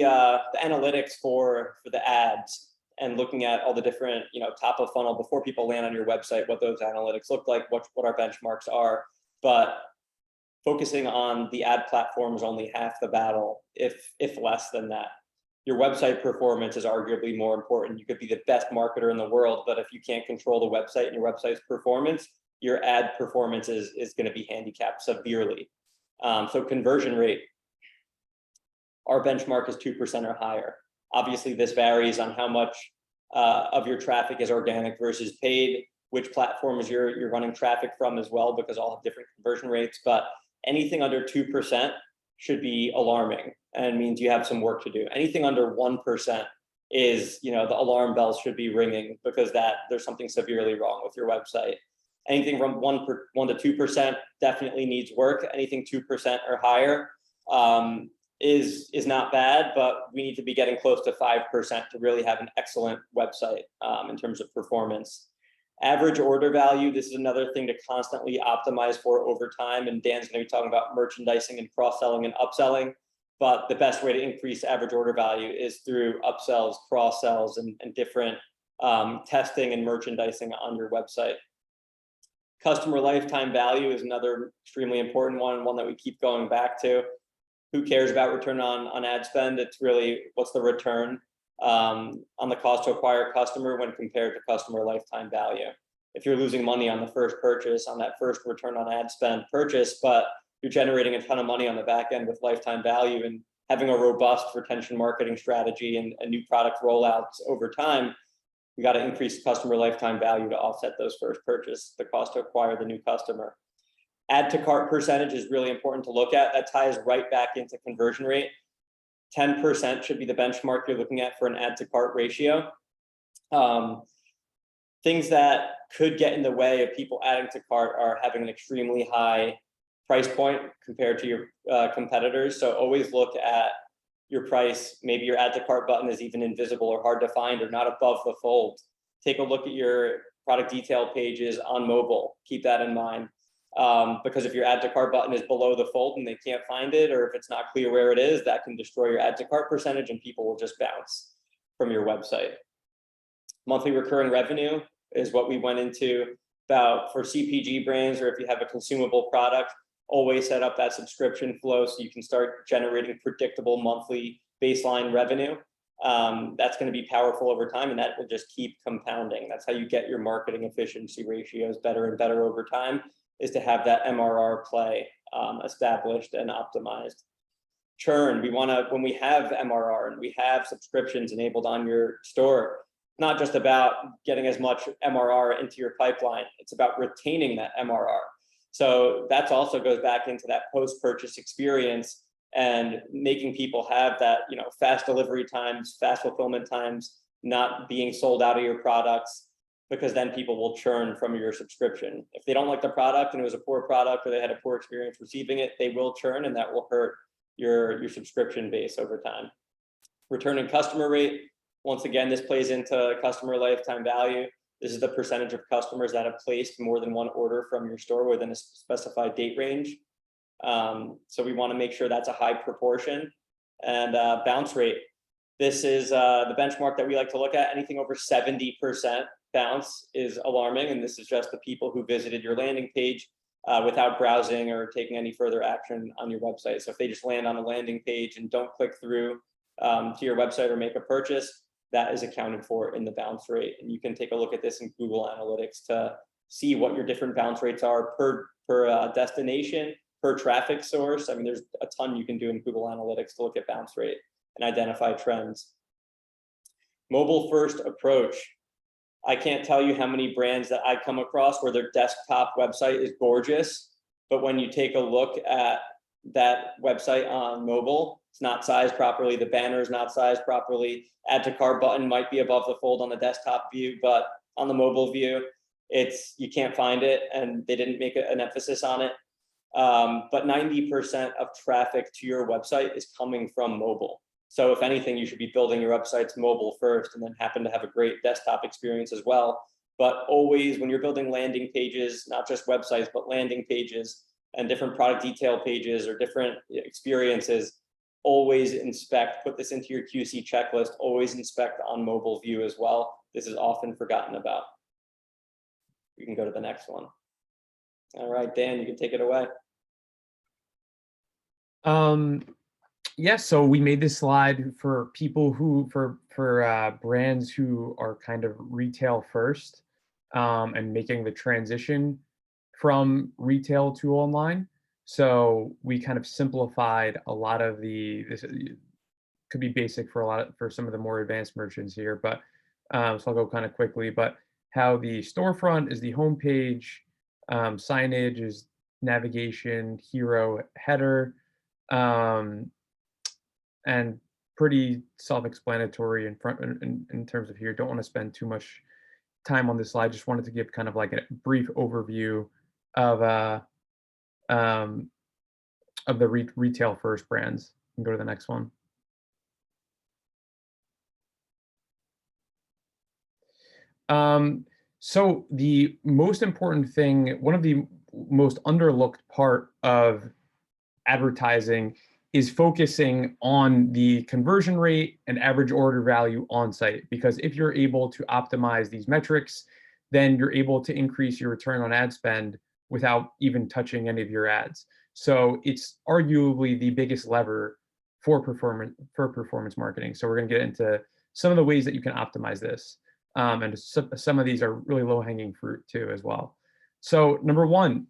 analytics for the ads and looking at all the different, top of funnel before people land on your website, what those analytics look like, what our benchmarks are. But focusing on the ad platform is only half the battle, if less than that. Your website performance is arguably more important. You could be the best marketer in the world, but if you can't control the website and your website's performance, your ad performance is going to be handicapped severely. So conversion rate, our benchmark is 2% or higher. Obviously, this varies on how much of your traffic is organic versus paid, which platforms you're running traffic from as well, because all have different conversion rates. But anything under 2% should be alarming and means you have some work to do. Anything under 1% is, the alarm bells should be ringing, because there's something severely wrong with your website. Anything from 1 to 2% definitely needs work. Anything 2% or higher is not bad, but we need to be getting close to 5% to really have an excellent website in terms of performance. Average order value, this is another thing to constantly optimize for over time. And Dan's going to be talking about merchandising and cross-selling and upselling. But the best way to increase average order value is through upsells, cross-sells, and different testing and merchandising on your website. Customer lifetime value is another extremely important one that we keep going back to. Who cares about return on ad spend? It's really what's the return on the cost to acquire a customer when compared to customer lifetime value. If you're losing money on the first purchase, on that first return on ad spend purchase, but you're generating a ton of money on the back end with lifetime value and having a robust retention marketing strategy and new product rollouts over time, we got to increase customer lifetime value to offset those first purchase, the cost to acquire the new customer. Add to cart percentage is really important to look at. That ties right back into conversion rate. 10% should be the benchmark you're looking at for an add to cart ratio. Things that could get in the way of people adding to cart are having an extremely high price point compared to your competitors. So always look at your price. Maybe your add to cart button is even invisible or hard to find or not above the fold. Take a look at your product detail pages on mobile. Keep that in mind. Because if your add to cart button is below the fold and they can't find it, or if it's not clear where it is, that can destroy your add to cart percentage and people will just bounce from your website. Monthly recurring revenue is what we went into about for CPG brands, or if you have a consumable product, always set up that subscription flow so you can start generating predictable monthly baseline revenue. That's going to be powerful over time, and that will just keep compounding. That's how you get your marketing efficiency ratios better and better over time, is to have that MRR play established and optimized. Churn, we want to, when we have MRR and we have subscriptions enabled on your store, not just about getting as much MRR into your pipeline, it's about retaining that MRR. So that also goes back into that post-purchase experience and making people have that, fast delivery times, fast fulfillment times, not being sold out of your products, because then people will churn from your subscription. If they don't like the product and it was a poor product or they had a poor experience receiving it, they will churn, and that will hurt your subscription base over time. Returning customer rate, once again, this plays into customer lifetime value. This is the percentage of customers that have placed more than one order from your store within a specified date range. So we want to make sure that's a high proportion. And bounce rate. This is the benchmark that we like to look at. Anything over 70% bounce is alarming. And this is just the people who visited your landing page without browsing or taking any further action on your website. So if they just land on a landing page and don't click through to your website or make a purchase, that is accounted for in the bounce rate. And you can take a look at this in Google Analytics to see what your different bounce rates are per destination, per traffic source. I mean, there's a ton you can do in Google Analytics to look at bounce rate and identify trends. Mobile first approach. I can't tell you how many brands that I come across where their desktop website is gorgeous, but when you take a look at that website on mobile, it's not sized properly. The banner is not sized properly. Add to cart button might be above the fold on the desktop view, but on the mobile view, you can't find it, and they didn't make an emphasis on it. But 90% of traffic to your website is coming from mobile. So if anything, you should be building your websites mobile first and then happen to have a great desktop experience as well. But always when you're building landing pages, not just websites, but landing pages and different product detail pages or different experiences, always inspect, put this into your QC checklist, always inspect on mobile view as well. This is often forgotten about. You can go to the next one. All right, Dan, you can take it away. Yeah, so we made this slide for people who, for brands who are kind of retail first, and making the transition from retail to online. So we kind of simplified a lot of this could be basic for some of the more advanced merchants here, but so I'll go kind of quickly. But how the storefront is the homepage, signage is navigation, hero, header, and pretty self-explanatory in terms of here. Don't want to spend too much time on this slide. Just wanted to give kind of like a brief overview of the retail first brands. You can go to the next one. So the most important thing, one of the most underlooked part of advertising is focusing on the conversion rate and average order value on site. Because if you're able to optimize these metrics, then you're able to increase your return on ad spend without even touching any of your ads. So it's arguably the biggest lever for performance marketing. So we're going to get into some of the ways that you can optimize this. And some of these are really low-hanging fruit too as well. So number one,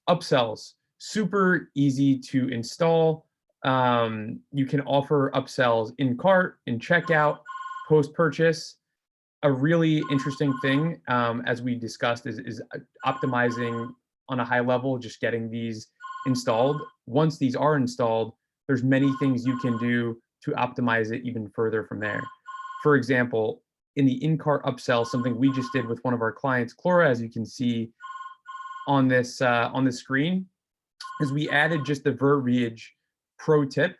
upsells, super easy to install. You can offer upsells in cart, in checkout, post-purchase. A really interesting thing, as we discussed, is optimizing on a high level, just getting these installed. Once these are installed, there's many things you can do to optimize it even further from there. For example, in the in-cart upsell, something we just did with one of our clients, Clora, as you can see on this on the screen, is we added just the verbiage pro tip.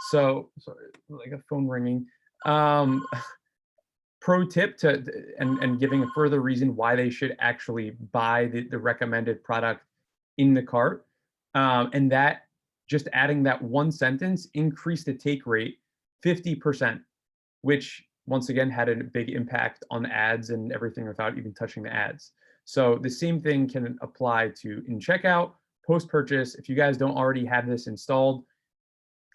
So sorry, like a phone ringing. Pro tip and giving a further reason why they should actually buy the recommended product in the cart. And that just adding that one sentence increased the take rate 50%, which once again had a big impact on ads and everything without even touching the ads. So the same thing can apply to in checkout, post-purchase. If you guys don't already have this installed,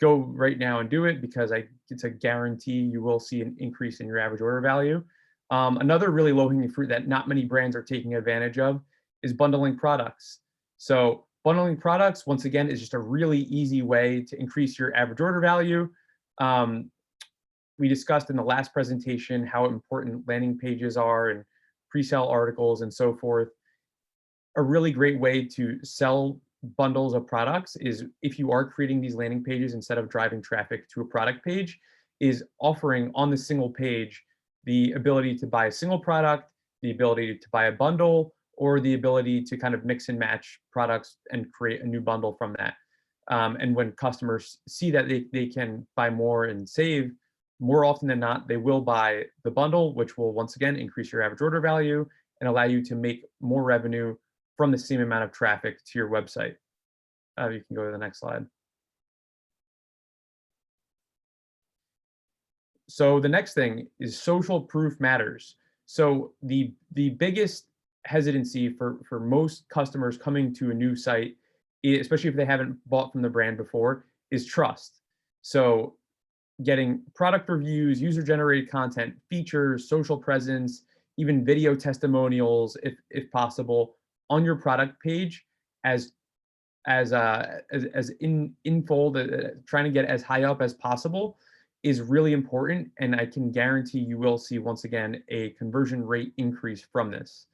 go right now and do it, because it's a guarantee you will see an increase in your average order value. Another really low-hanging fruit that not many brands are taking advantage of is bundling products. So bundling products, once again, is just a really easy way to increase your average order value. We discussed in the last presentation how important landing pages are and pre-sale articles and so forth. A really great way to sell bundles of products is, if you are creating these landing pages instead of driving traffic to a product page, is offering on the single page the ability to buy a single product, the ability to buy a bundle, or the ability to kind of mix and match products and create a new bundle from that. And when customers see that they can buy more and save, more often than not, they will buy the bundle, which will once again increase your average order value and allow you to make more revenue from the same amount of traffic to your website. You can go to the next slide. So the next thing is social proof matters. So the biggest hesitancy for most customers coming to a new site, especially if they haven't bought from the brand before, is trust. So getting product reviews, user-generated content, features, social presence, even video testimonials, if possible, on your product page as in fold, trying to get as high up as possible, is really important, and I can guarantee you will see, once again, a conversion rate increase from this.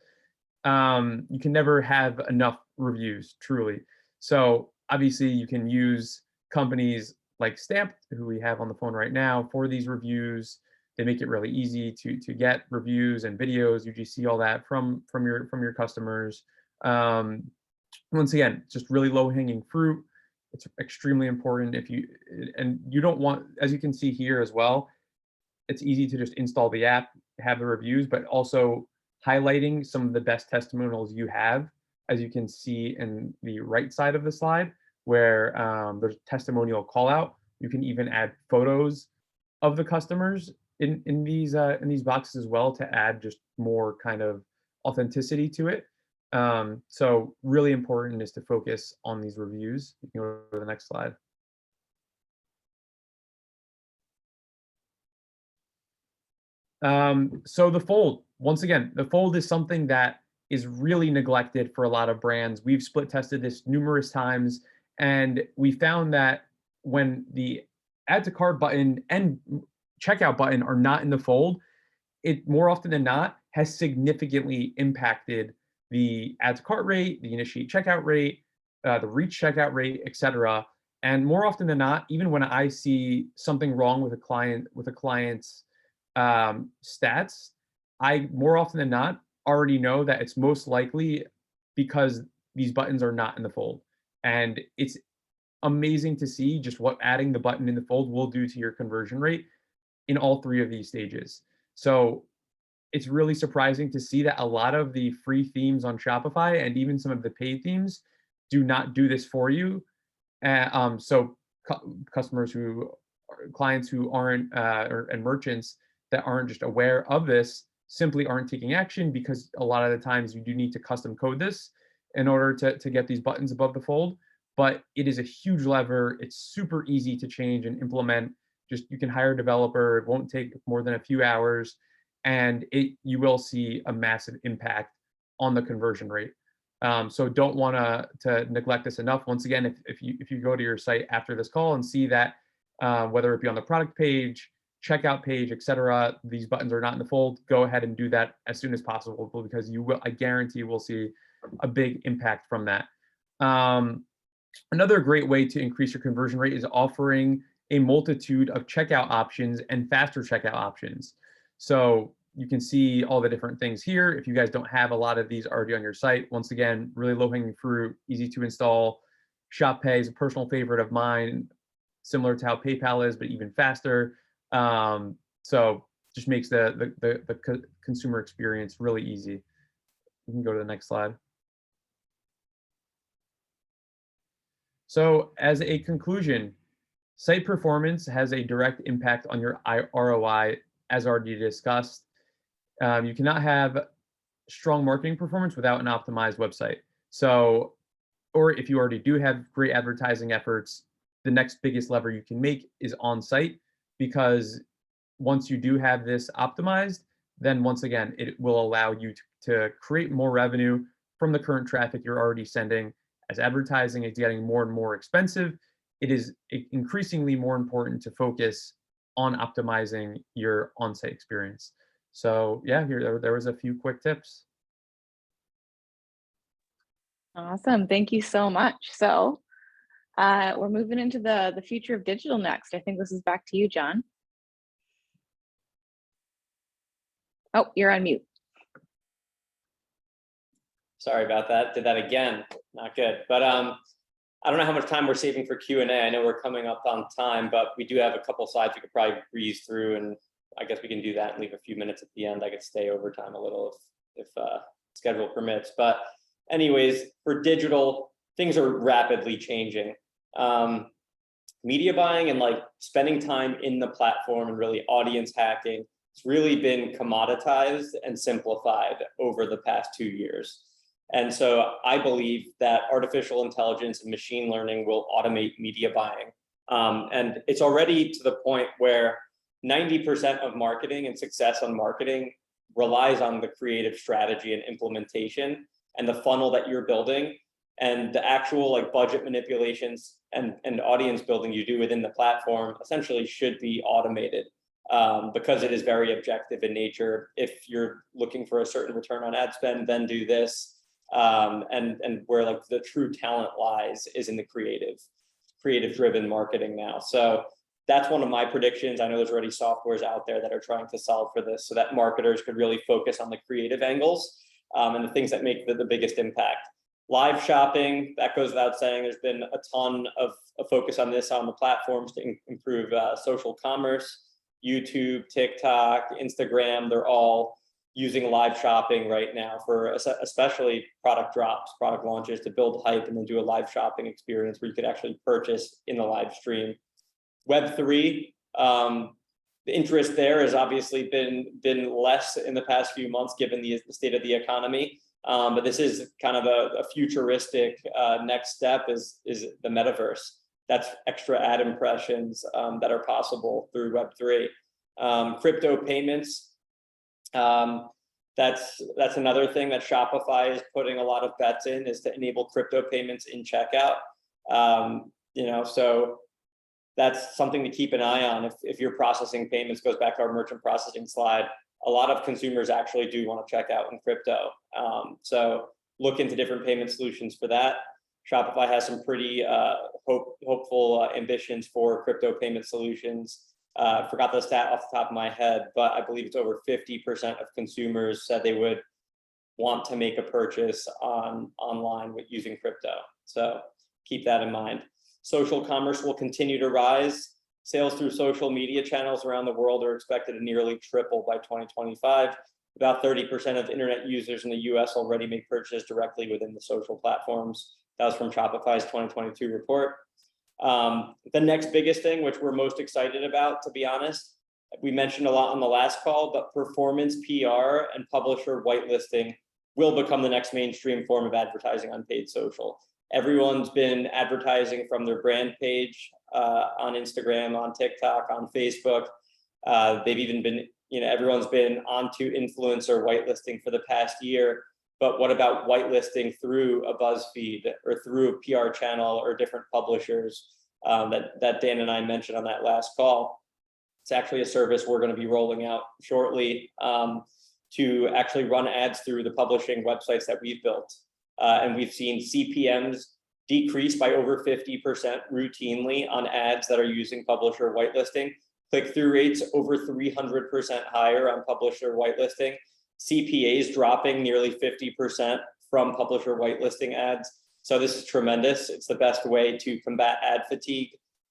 You can never have enough reviews, truly. So obviously you can use companies like Stamped, who we have on the phone right now, for these reviews. They make it really easy to get reviews and videos, UGC, all that from your customers. Once again, just really low hanging fruit. It's extremely important and you don't want, as you can see here as well, it's easy to just install the app, have the reviews, but also highlighting some of the best testimonials you have, as you can see in the right side of the slide, where there's testimonial call out. You can even add photos of the customers in these boxes as well, to add just more kind of authenticity to it. So really important is to focus on these reviews. You can go to the next slide. So the fold, once again, the fold is something that is really neglected for a lot of brands. We've split tested this numerous times, and we found that when the add to cart button and checkout button are not in the fold, it more often than not has significantly impacted the add to cart rate, the initiate checkout rate, the reach checkout rate, etc. And more often than not, even when I see something wrong with a client's stats, I more often than not already know that it's most likely because these buttons are not in the fold. And it's amazing to see just what adding the button in the fold will do to your conversion rate in all three of these stages. So it's really surprising to see that a lot of the free themes on Shopify and even some of the paid themes do not do this for you. So clients who aren't, and merchants that aren't just aware of this simply aren't taking action, because a lot of the times you do need to custom code this in order to get these buttons above the fold. But it is a huge lever. It's super easy to change and implement. Just, you can hire a developer. It won't take more than a few hours, and you will see a massive impact on the conversion rate. So don't want to neglect this enough. Once again, if you go to your site after this call and see that whether it be on the product page, checkout page, etc., these buttons are not in the fold, go ahead and do that as soon as possible, because I guarantee you will see a big impact from that. Another great way to increase your conversion rate is offering a multitude of checkout options and faster checkout options. So you can see all the different things here. If you guys don't have a lot of these already on your site, once again, really low-hanging fruit, easy to install. Shop Pay is a personal favorite of mine, similar to how PayPal is, but even faster. So just makes the consumer experience really easy. You can go to the next slide. So as a conclusion, site performance has a direct impact on your ROI, as already discussed. You cannot have strong marketing performance without an optimized website. So, or if you already do have great advertising efforts, the next biggest lever you can make is on-site, because once you do have this optimized, then once again, it will allow you to create more revenue from the current traffic you're already sending. As advertising is getting more and more expensive, it is increasingly more important to focus on optimizing your on-site experience. So yeah, there was a few quick tips. Awesome. Thank you so much. So we're moving into the future of digital next. I think this is back to you, John. Oh, you're on mute. Sorry about that. Did that again. Not good. But I don't know how much time we're saving for Q&A. I know we're coming up on time, but we do have a couple slides we could probably breeze through, and I guess we can do that and leave a few minutes at the end. I could stay over time a little if schedule permits. But anyways, for digital, things are rapidly changing. Media buying and like spending time in the platform and really audience hacking, it's really been commoditized and simplified over the past 2 years. And so I believe that artificial intelligence and machine learning will automate media buying. And it's already to the point where 90% of marketing and success on marketing relies on the creative strategy and implementation and the funnel that you're building, and the actual like budget manipulations and audience building you do within the platform essentially should be automated, because it is very objective in nature. If you're looking for a certain return on ad spend, then do this. And where like the true talent lies is in the creative driven marketing now. So that's one of my predictions. I know there's already softwares out there that are trying to solve for this so that marketers could really focus on the creative angles, and the things that make the biggest impact. Live shopping, that goes without saying. There's been a ton of focus on this on the platforms to improve social commerce. YouTube, TikTok, Instagram, they're all using live shopping right now for especially product drops, product launches, to build hype and then do a live shopping experience where you could actually purchase in the live stream. Web3, the interest there has obviously been less in the past few months given the state of the economy. But this is kind of a futuristic next step is the metaverse. That's extra ad impressions that are possible through Web3. Crypto payments, that's another thing that Shopify is putting a lot of bets in, is to enable crypto payments in checkout. So that's something to keep an eye on. If you're processing payments, goes back to our merchant processing slide, a lot of consumers actually do want to check out in crypto. So look into different payment solutions for that. Shopify has some pretty hopeful ambitions for crypto payment solutions. Forgot the stat off the top of my head, but I believe it's over 50% of consumers said they would want to make a purchase online with using crypto. So keep that in mind. Social commerce will continue to rise. Sales through social media channels around the world are expected to nearly triple by 2025. About 30% of internet users in the US already make purchases directly within the social platforms. That was from Shopify's 2022 report. The next biggest thing, which we're most excited about, to be honest, we mentioned a lot on the last call, but performance PR and publisher whitelisting will become the next mainstream form of advertising on paid social. Everyone's been advertising from their brand page on Instagram, on TikTok, on Facebook. They've even been, everyone's been onto influencer whitelisting for the past year. But what about whitelisting through a BuzzFeed or through a PR channel or different publishers that Dan and I mentioned on that last call? It's actually a service we're going to be rolling out shortly to actually run ads through the publishing websites that we've built. And we've seen CPMs decrease by over 50% routinely on ads that are using publisher whitelisting. Click-through rates over 300% higher on publisher whitelisting. CPAs dropping nearly 50% from publisher whitelisting ads. So this is tremendous. It's the best way to combat ad fatigue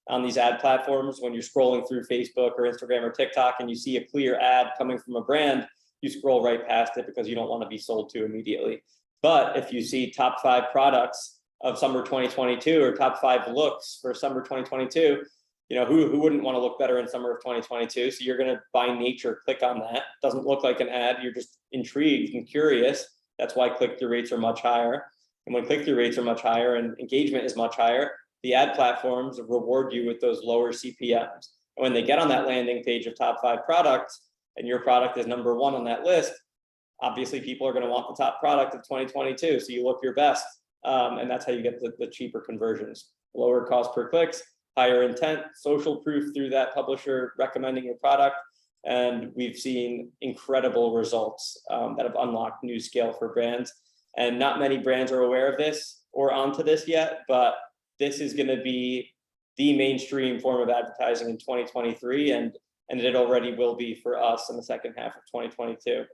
on these ad platforms. When you're scrolling through Facebook or Instagram or TikTok and you see a clear ad coming from a brand, you scroll right past it because you don't want to be sold to immediately. But if you see top 5 products of summer 2022 or top 5 looks for summer 2022, who wouldn't want to look better in summer of 2022? So you're going to, by nature, click on that. Doesn't look like an ad. You're just intrigued and curious. That's why click-through rates are much higher. And when click-through rates are much higher and engagement is much higher, the ad platforms reward you with those lower CPMs. And when they get on that landing page of top 5 products and your product is number 1 on that list, obviously people are going to want the top product of 2022. So you look your best. And that's how you get the cheaper conversions. Lower cost per clicks, higher intent, social proof through that publisher recommending your product. And we've seen incredible results that have unlocked new scale for brands. And not many brands are aware of this or onto this yet, but this is going to be the mainstream form of advertising in 2023. And it already will be for us in the second half of 2022.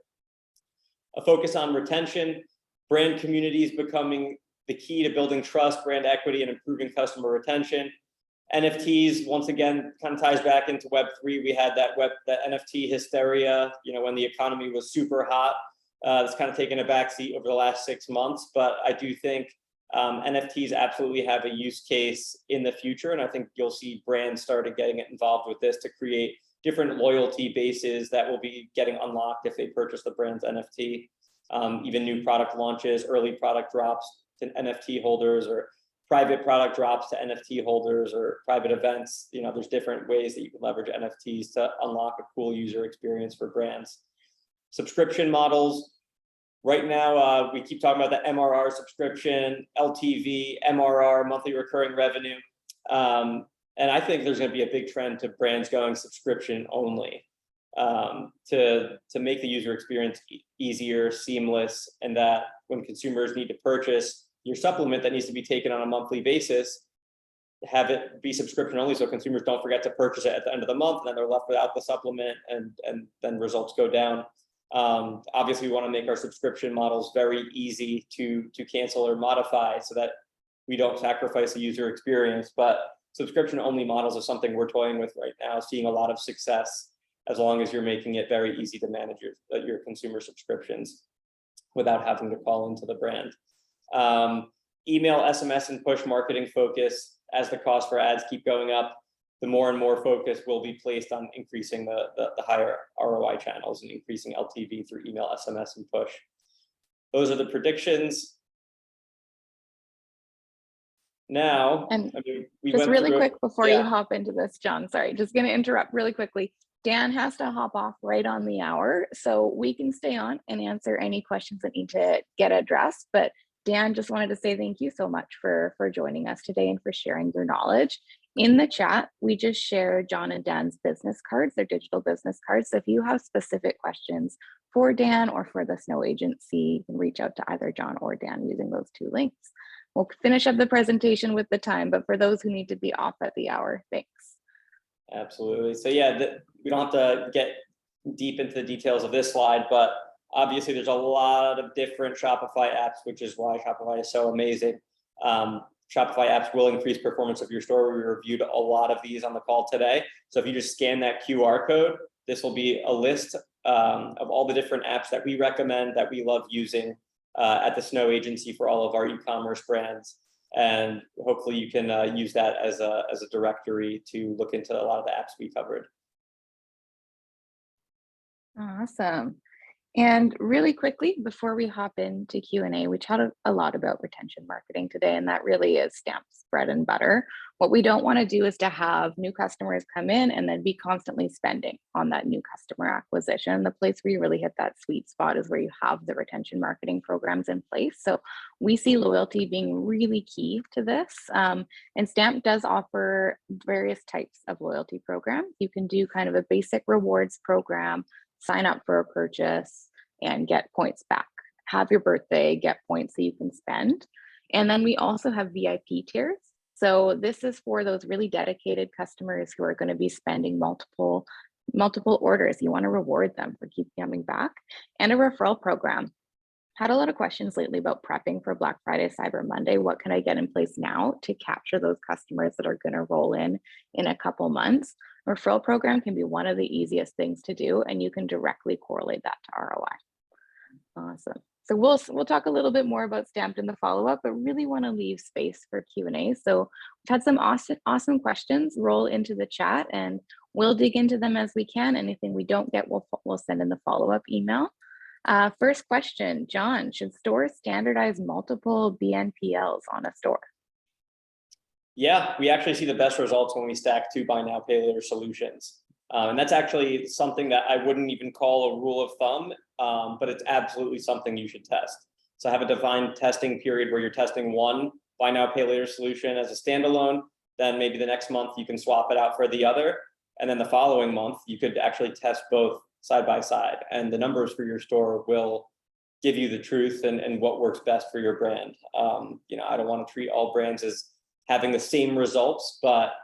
A focus on retention, brand communities becoming the key to building trust, brand equity, and improving customer retention. NFTs, once again, kind of ties back into Web3. We had that NFT hysteria, when the economy was super hot. It's kind of taken a backseat over the last 6 months, but I do think NFTs absolutely have a use case in the future. And I think you'll see brands started getting involved with this to create different loyalty bases that will be getting unlocked if they purchase the brand's NFT. Even new product launches, early product drops to NFT holders, or private product drops to NFT holders, or private events. There's different ways that you can leverage NFTs to unlock a cool user experience for brands. Subscription models. Right now, we keep talking about the MRR subscription, LTV, MRR, monthly recurring revenue. And I think there's going to be a big trend to brands going subscription only, to make the user experience easier, seamless, and that when consumers need to purchase your supplement that needs to be taken on a monthly basis, have it be subscription only so consumers don't forget to purchase it at the end of the month, and then they're left without the supplement, and then results go down. Obviously, we want to make our subscription models very easy to cancel or modify so that we don't sacrifice the user experience. But subscription only models is something we're toying with right now, seeing a lot of success, as long as you're making it very easy to manage your consumer subscriptions without having to call into the brand. Email, SMS, and push marketing focus. As the cost for ads keep going up, the more and more focus will be placed on increasing the higher ROI channels and increasing LTV through email, SMS, and push. Those are the predictions. Now, And I mean, we just went really through- quick before you yeah. hop into this, John, sorry, just going to interrupt really quickly. Dan has to hop off right on the hour, so we can stay on and answer any questions that need to get addressed. But Dan, just wanted to say thank you so much for joining us today and for sharing your knowledge. In the chat, we just shared John and Dan's business cards, their digital business cards. So if you have specific questions for Dan or for the Snow Agency, you can reach out to either John or Dan using those two links. We'll finish up the presentation with the time, but for those who need to be off at the hour, thanks. Absolutely. So yeah, we don't have to get deep into the details of this slide, but obviously there's a lot of different Shopify apps, which is why Shopify is so amazing. Shopify apps will increase performance of your store. We reviewed a lot of these on the call today. So if you just scan that QR code, this will be a list of all the different apps that we recommend, that we love using at the Snow Agency for all of our e-commerce brands. And hopefully you can use that as a directory to look into a lot of the apps we covered. Awesome. And really quickly, before we hop into Q&A, we chatted a lot about retention marketing today, and that really is Stamp's bread and butter. What we don't want to do is to have new customers come in and then be constantly spending on that new customer acquisition. The place where you really hit that sweet spot is where you have the retention marketing programs in place. So we see loyalty being really key to this. And Stamp does offer various types of loyalty programs. You can do kind of a basic rewards program, sign up for a purchase and get points back. Have your birthday, get points so you can spend. And then we also have VIP tiers. So this is for those really dedicated customers who are going to be spending multiple orders. You want to reward them for keep coming back. And a referral program. Had a lot of questions lately about prepping for Black Friday, Cyber Monday. What can I get in place now to capture those customers that are going to roll in a couple months? Referral program can be one of the easiest things to do, and you can directly correlate that to ROI. Awesome. So we'll talk a little bit more about Stamped in the follow-up, but really want to leave space for Q&A. So we've had some awesome questions roll into the chat, and we'll dig into them as we can. Anything we don't get, we'll send in the follow-up email. First question, John, should stores standardize multiple BNPLs on a store? Yeah, we actually see the best results when we stack two buy now, pay later solutions. And that's actually something that I wouldn't even call a rule of thumb, but it's absolutely something you should test. So have a defined testing period where you're testing one buy now, pay later solution as a standalone. Then maybe the next month you can swap it out for the other. And then the following month, you could actually test both side by side. And the numbers for your store will give you the truth and what works best for your brand. I don't want to treat all brands as having the same results, but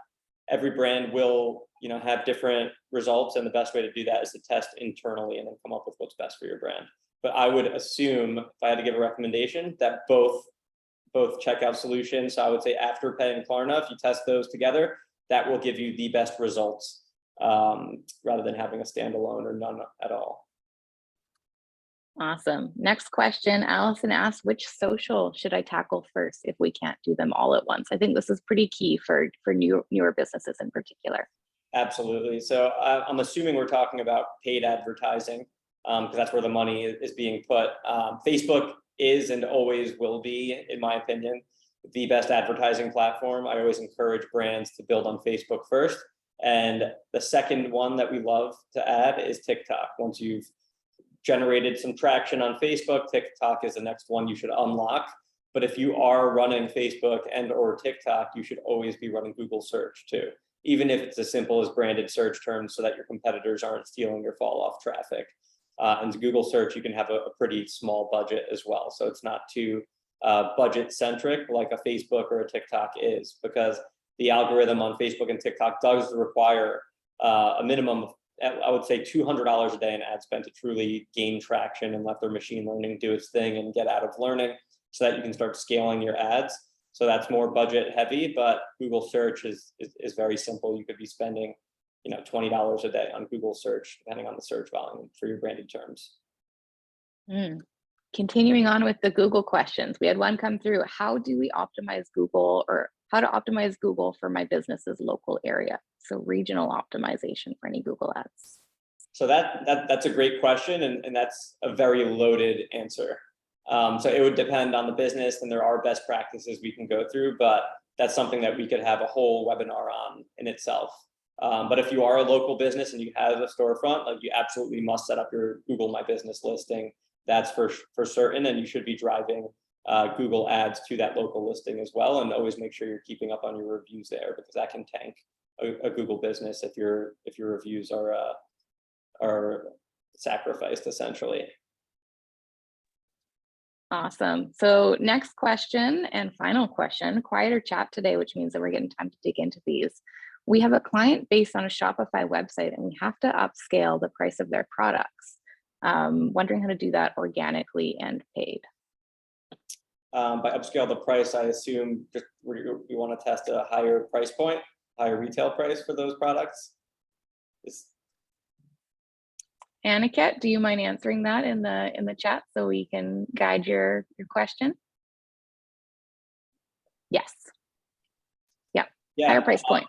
every brand will have different results, and the best way to do that is to test internally and then come up with what's best for your brand. But I would assume, if I had to give a recommendation, that both checkout solutions, so I would say Afterpay and Klarna, if you test those together, that will give you the best results rather than having a standalone or none at all. Awesome. Next question, Allison asked, which social should I tackle first if we can't do them all at once? I think this is pretty key for newer businesses in particular. Absolutely. So I'm assuming we're talking about paid advertising because that's where the money is being put. Facebook is and always will be, in my opinion, the best advertising platform. I always encourage brands to build on Facebook first. And the second one that we love to add is TikTok. Once you've generated some traction on Facebook, TikTok is the next one you should unlock. But if you are running Facebook and or TikTok, you should always be running Google search too, even if it's as simple as branded search terms so that your competitors aren't stealing your fall off traffic. And Google search, you can have a pretty small budget as well. So it's not too budget centric like a Facebook or a TikTok is, because the algorithm on Facebook and TikTok does require a minimum of, I would say, $200 a day in ad spend to truly gain traction and let their machine learning do its thing and get out of learning so that you can start scaling your ads. So that's more budget heavy, but Google search is very simple. You could be spending, $20 a day on Google search, depending on the search volume for your branded terms. Continuing on with the Google questions, we had one come through. How do we optimize Google, or how to optimize Google for my business's local area? So regional optimization for any Google ads. So that's a great question, and that's a very loaded answer. So it would depend on the business, and there are best practices we can go through, but that's something that we could have a whole webinar on in itself. But if you are a local business and you have a storefront, like, you absolutely must set up your Google My Business listing. That's for certain, and you should be driving Google ads to that local listing as well, and always make sure you're keeping up on your reviews there, because that can tank a Google business if your reviews are sacrificed essentially. Awesome. So next question and final question, quieter chat today, which means that we're getting time to dig into these. We have a client based on a Shopify website, and we have to upscale the price of their products. Wondering how to do that organically and paid. By upscale the price, I assume just we want to test a higher price point, higher retail price for those products. Aniket, do you mind answering that in the chat so we can guide your question? Yes. Yeah, higher price point.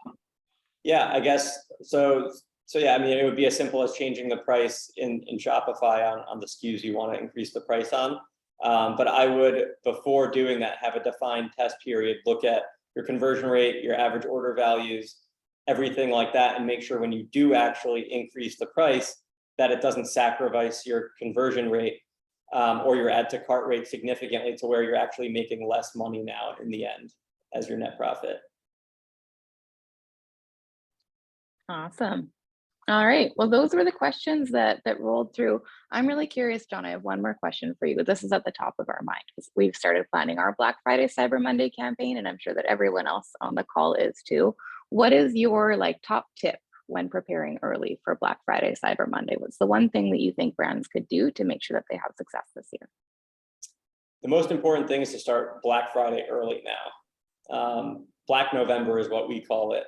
Yeah, I guess so. Yeah, I mean, it would be as simple as changing the price in Shopify on the SKUs you want to increase the price on. But I would, before doing that, have a defined test period, look at your conversion rate, your average order values, everything like that, and make sure when you do actually increase the price, that it doesn't sacrifice your conversion rate or your add to cart rate significantly to where you're actually making less money now in the end as your net profit. Awesome. All right. Well, those were the questions that rolled through. I'm really curious, John, I have one more question for you. This is at the top of our mind because we've started planning our Black Friday Cyber Monday campaign, and I'm sure that everyone else on the call is too. What is your top tip when preparing early for Black Friday Cyber Monday? What's the one thing that you think brands could do to make sure that they have success this year? The most important thing is to start Black Friday early now. Black November is what we call it.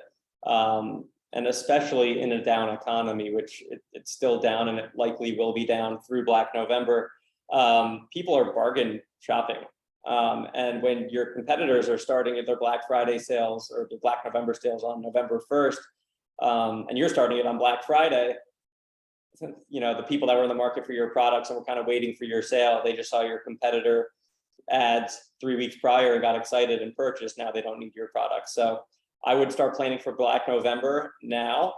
And especially in a down economy, which it's still down and it likely will be down through Black November, people are bargain shopping. And when your competitors are starting at their Black Friday sales or the Black November sales on November 1st, and you're starting it on Black Friday, the people that were in the market for your products and were kind of waiting for your sale, they just saw your competitor ads 3 weeks prior and got excited and purchased. Now they don't need your product. So I would start planning for Black November now.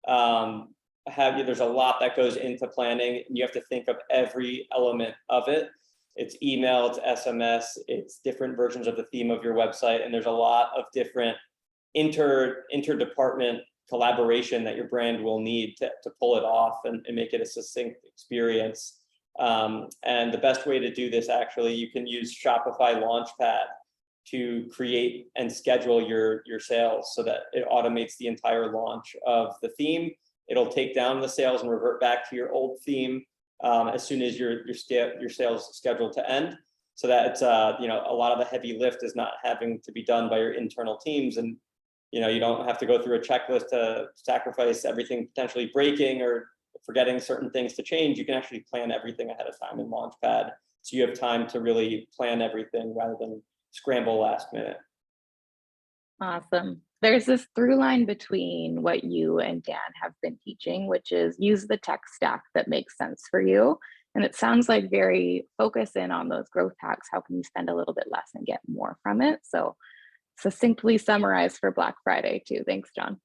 There's a lot that goes into planning, and you have to think of every element of it. It's email, it's SMS, it's different versions of the theme of your website, and there's a lot of different interdepartment collaboration that your brand will need to pull it off and make it a succinct experience. And the best way to do this, actually, you can use Shopify Launchpad to create and schedule your sales so that it automates the entire launch of the theme. It'll take down the sales and revert back to your old theme as soon as your sales scheduled to end, so that it's a lot of the heavy lift is not having to be done by your internal teams, and you don't have to go through a checklist to sacrifice everything potentially breaking or forgetting certain things to change. You can actually plan everything ahead of time in Launchpad, so you have time to really plan everything rather than scramble last minute. Awesome. There's this through line between what you and Dan have been teaching, which is use the tech stack that makes sense for you. And it sounds like very focus in on those growth hacks. How can you spend a little bit less and get more from it? So succinctly summarized for Black Friday too. Thanks, John.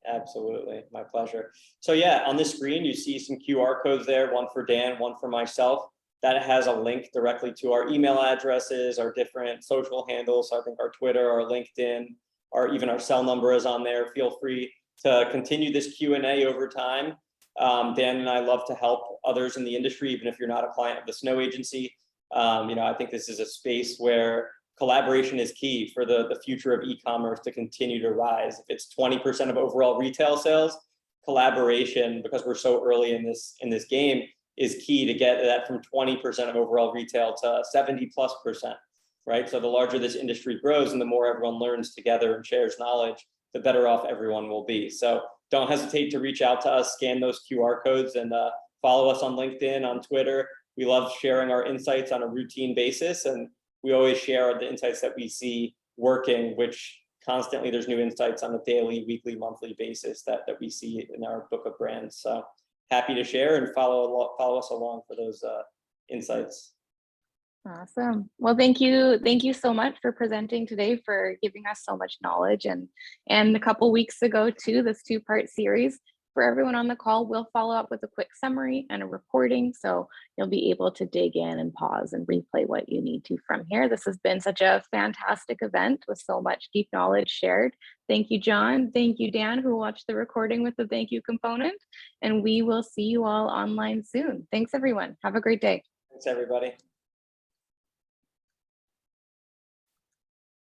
Absolutely, my pleasure. So yeah, on the screen, you see some QR codes there, one for Dan, one for myself. that has a link directly to our email addresses, our different social handles. So I think our Twitter, our LinkedIn, or even our cell number is on there. Feel free to continue this Q&A over time. Dan and I love to help others in the industry, even if you're not a client of the Snow Agency. I think this is a space where collaboration is key for the future of e-commerce to continue to rise. If it's 20% of overall retail sales, collaboration, because we're so early in this game, is key to get that from 20% of overall retail to 70+%, right? So the larger this industry grows and the more everyone learns together and shares knowledge, the better off everyone will be. So don't hesitate to reach out to us, scan those QR codes, and follow us on LinkedIn, on Twitter. We love sharing our insights on a routine basis, and we always share the insights that we see working, which constantly there's new insights on a daily, weekly, monthly basis that we see in our book of brands. So happy to share and follow us along for those insights. Awesome. Well, thank you. Thank you so much for presenting today, for giving us so much knowledge. And a couple weeks ago too, this 2-part series. For everyone on the call, we'll follow up with a quick summary and a reporting, so you'll be able to dig in and pause and replay what you need to from here. This has been such a fantastic event with so much deep knowledge shared. Thank you, John. Thank you, Dan, who watched the recording with the thank you component. And we will see you all online soon. Thanks, everyone. Have a great day. Thanks, everybody.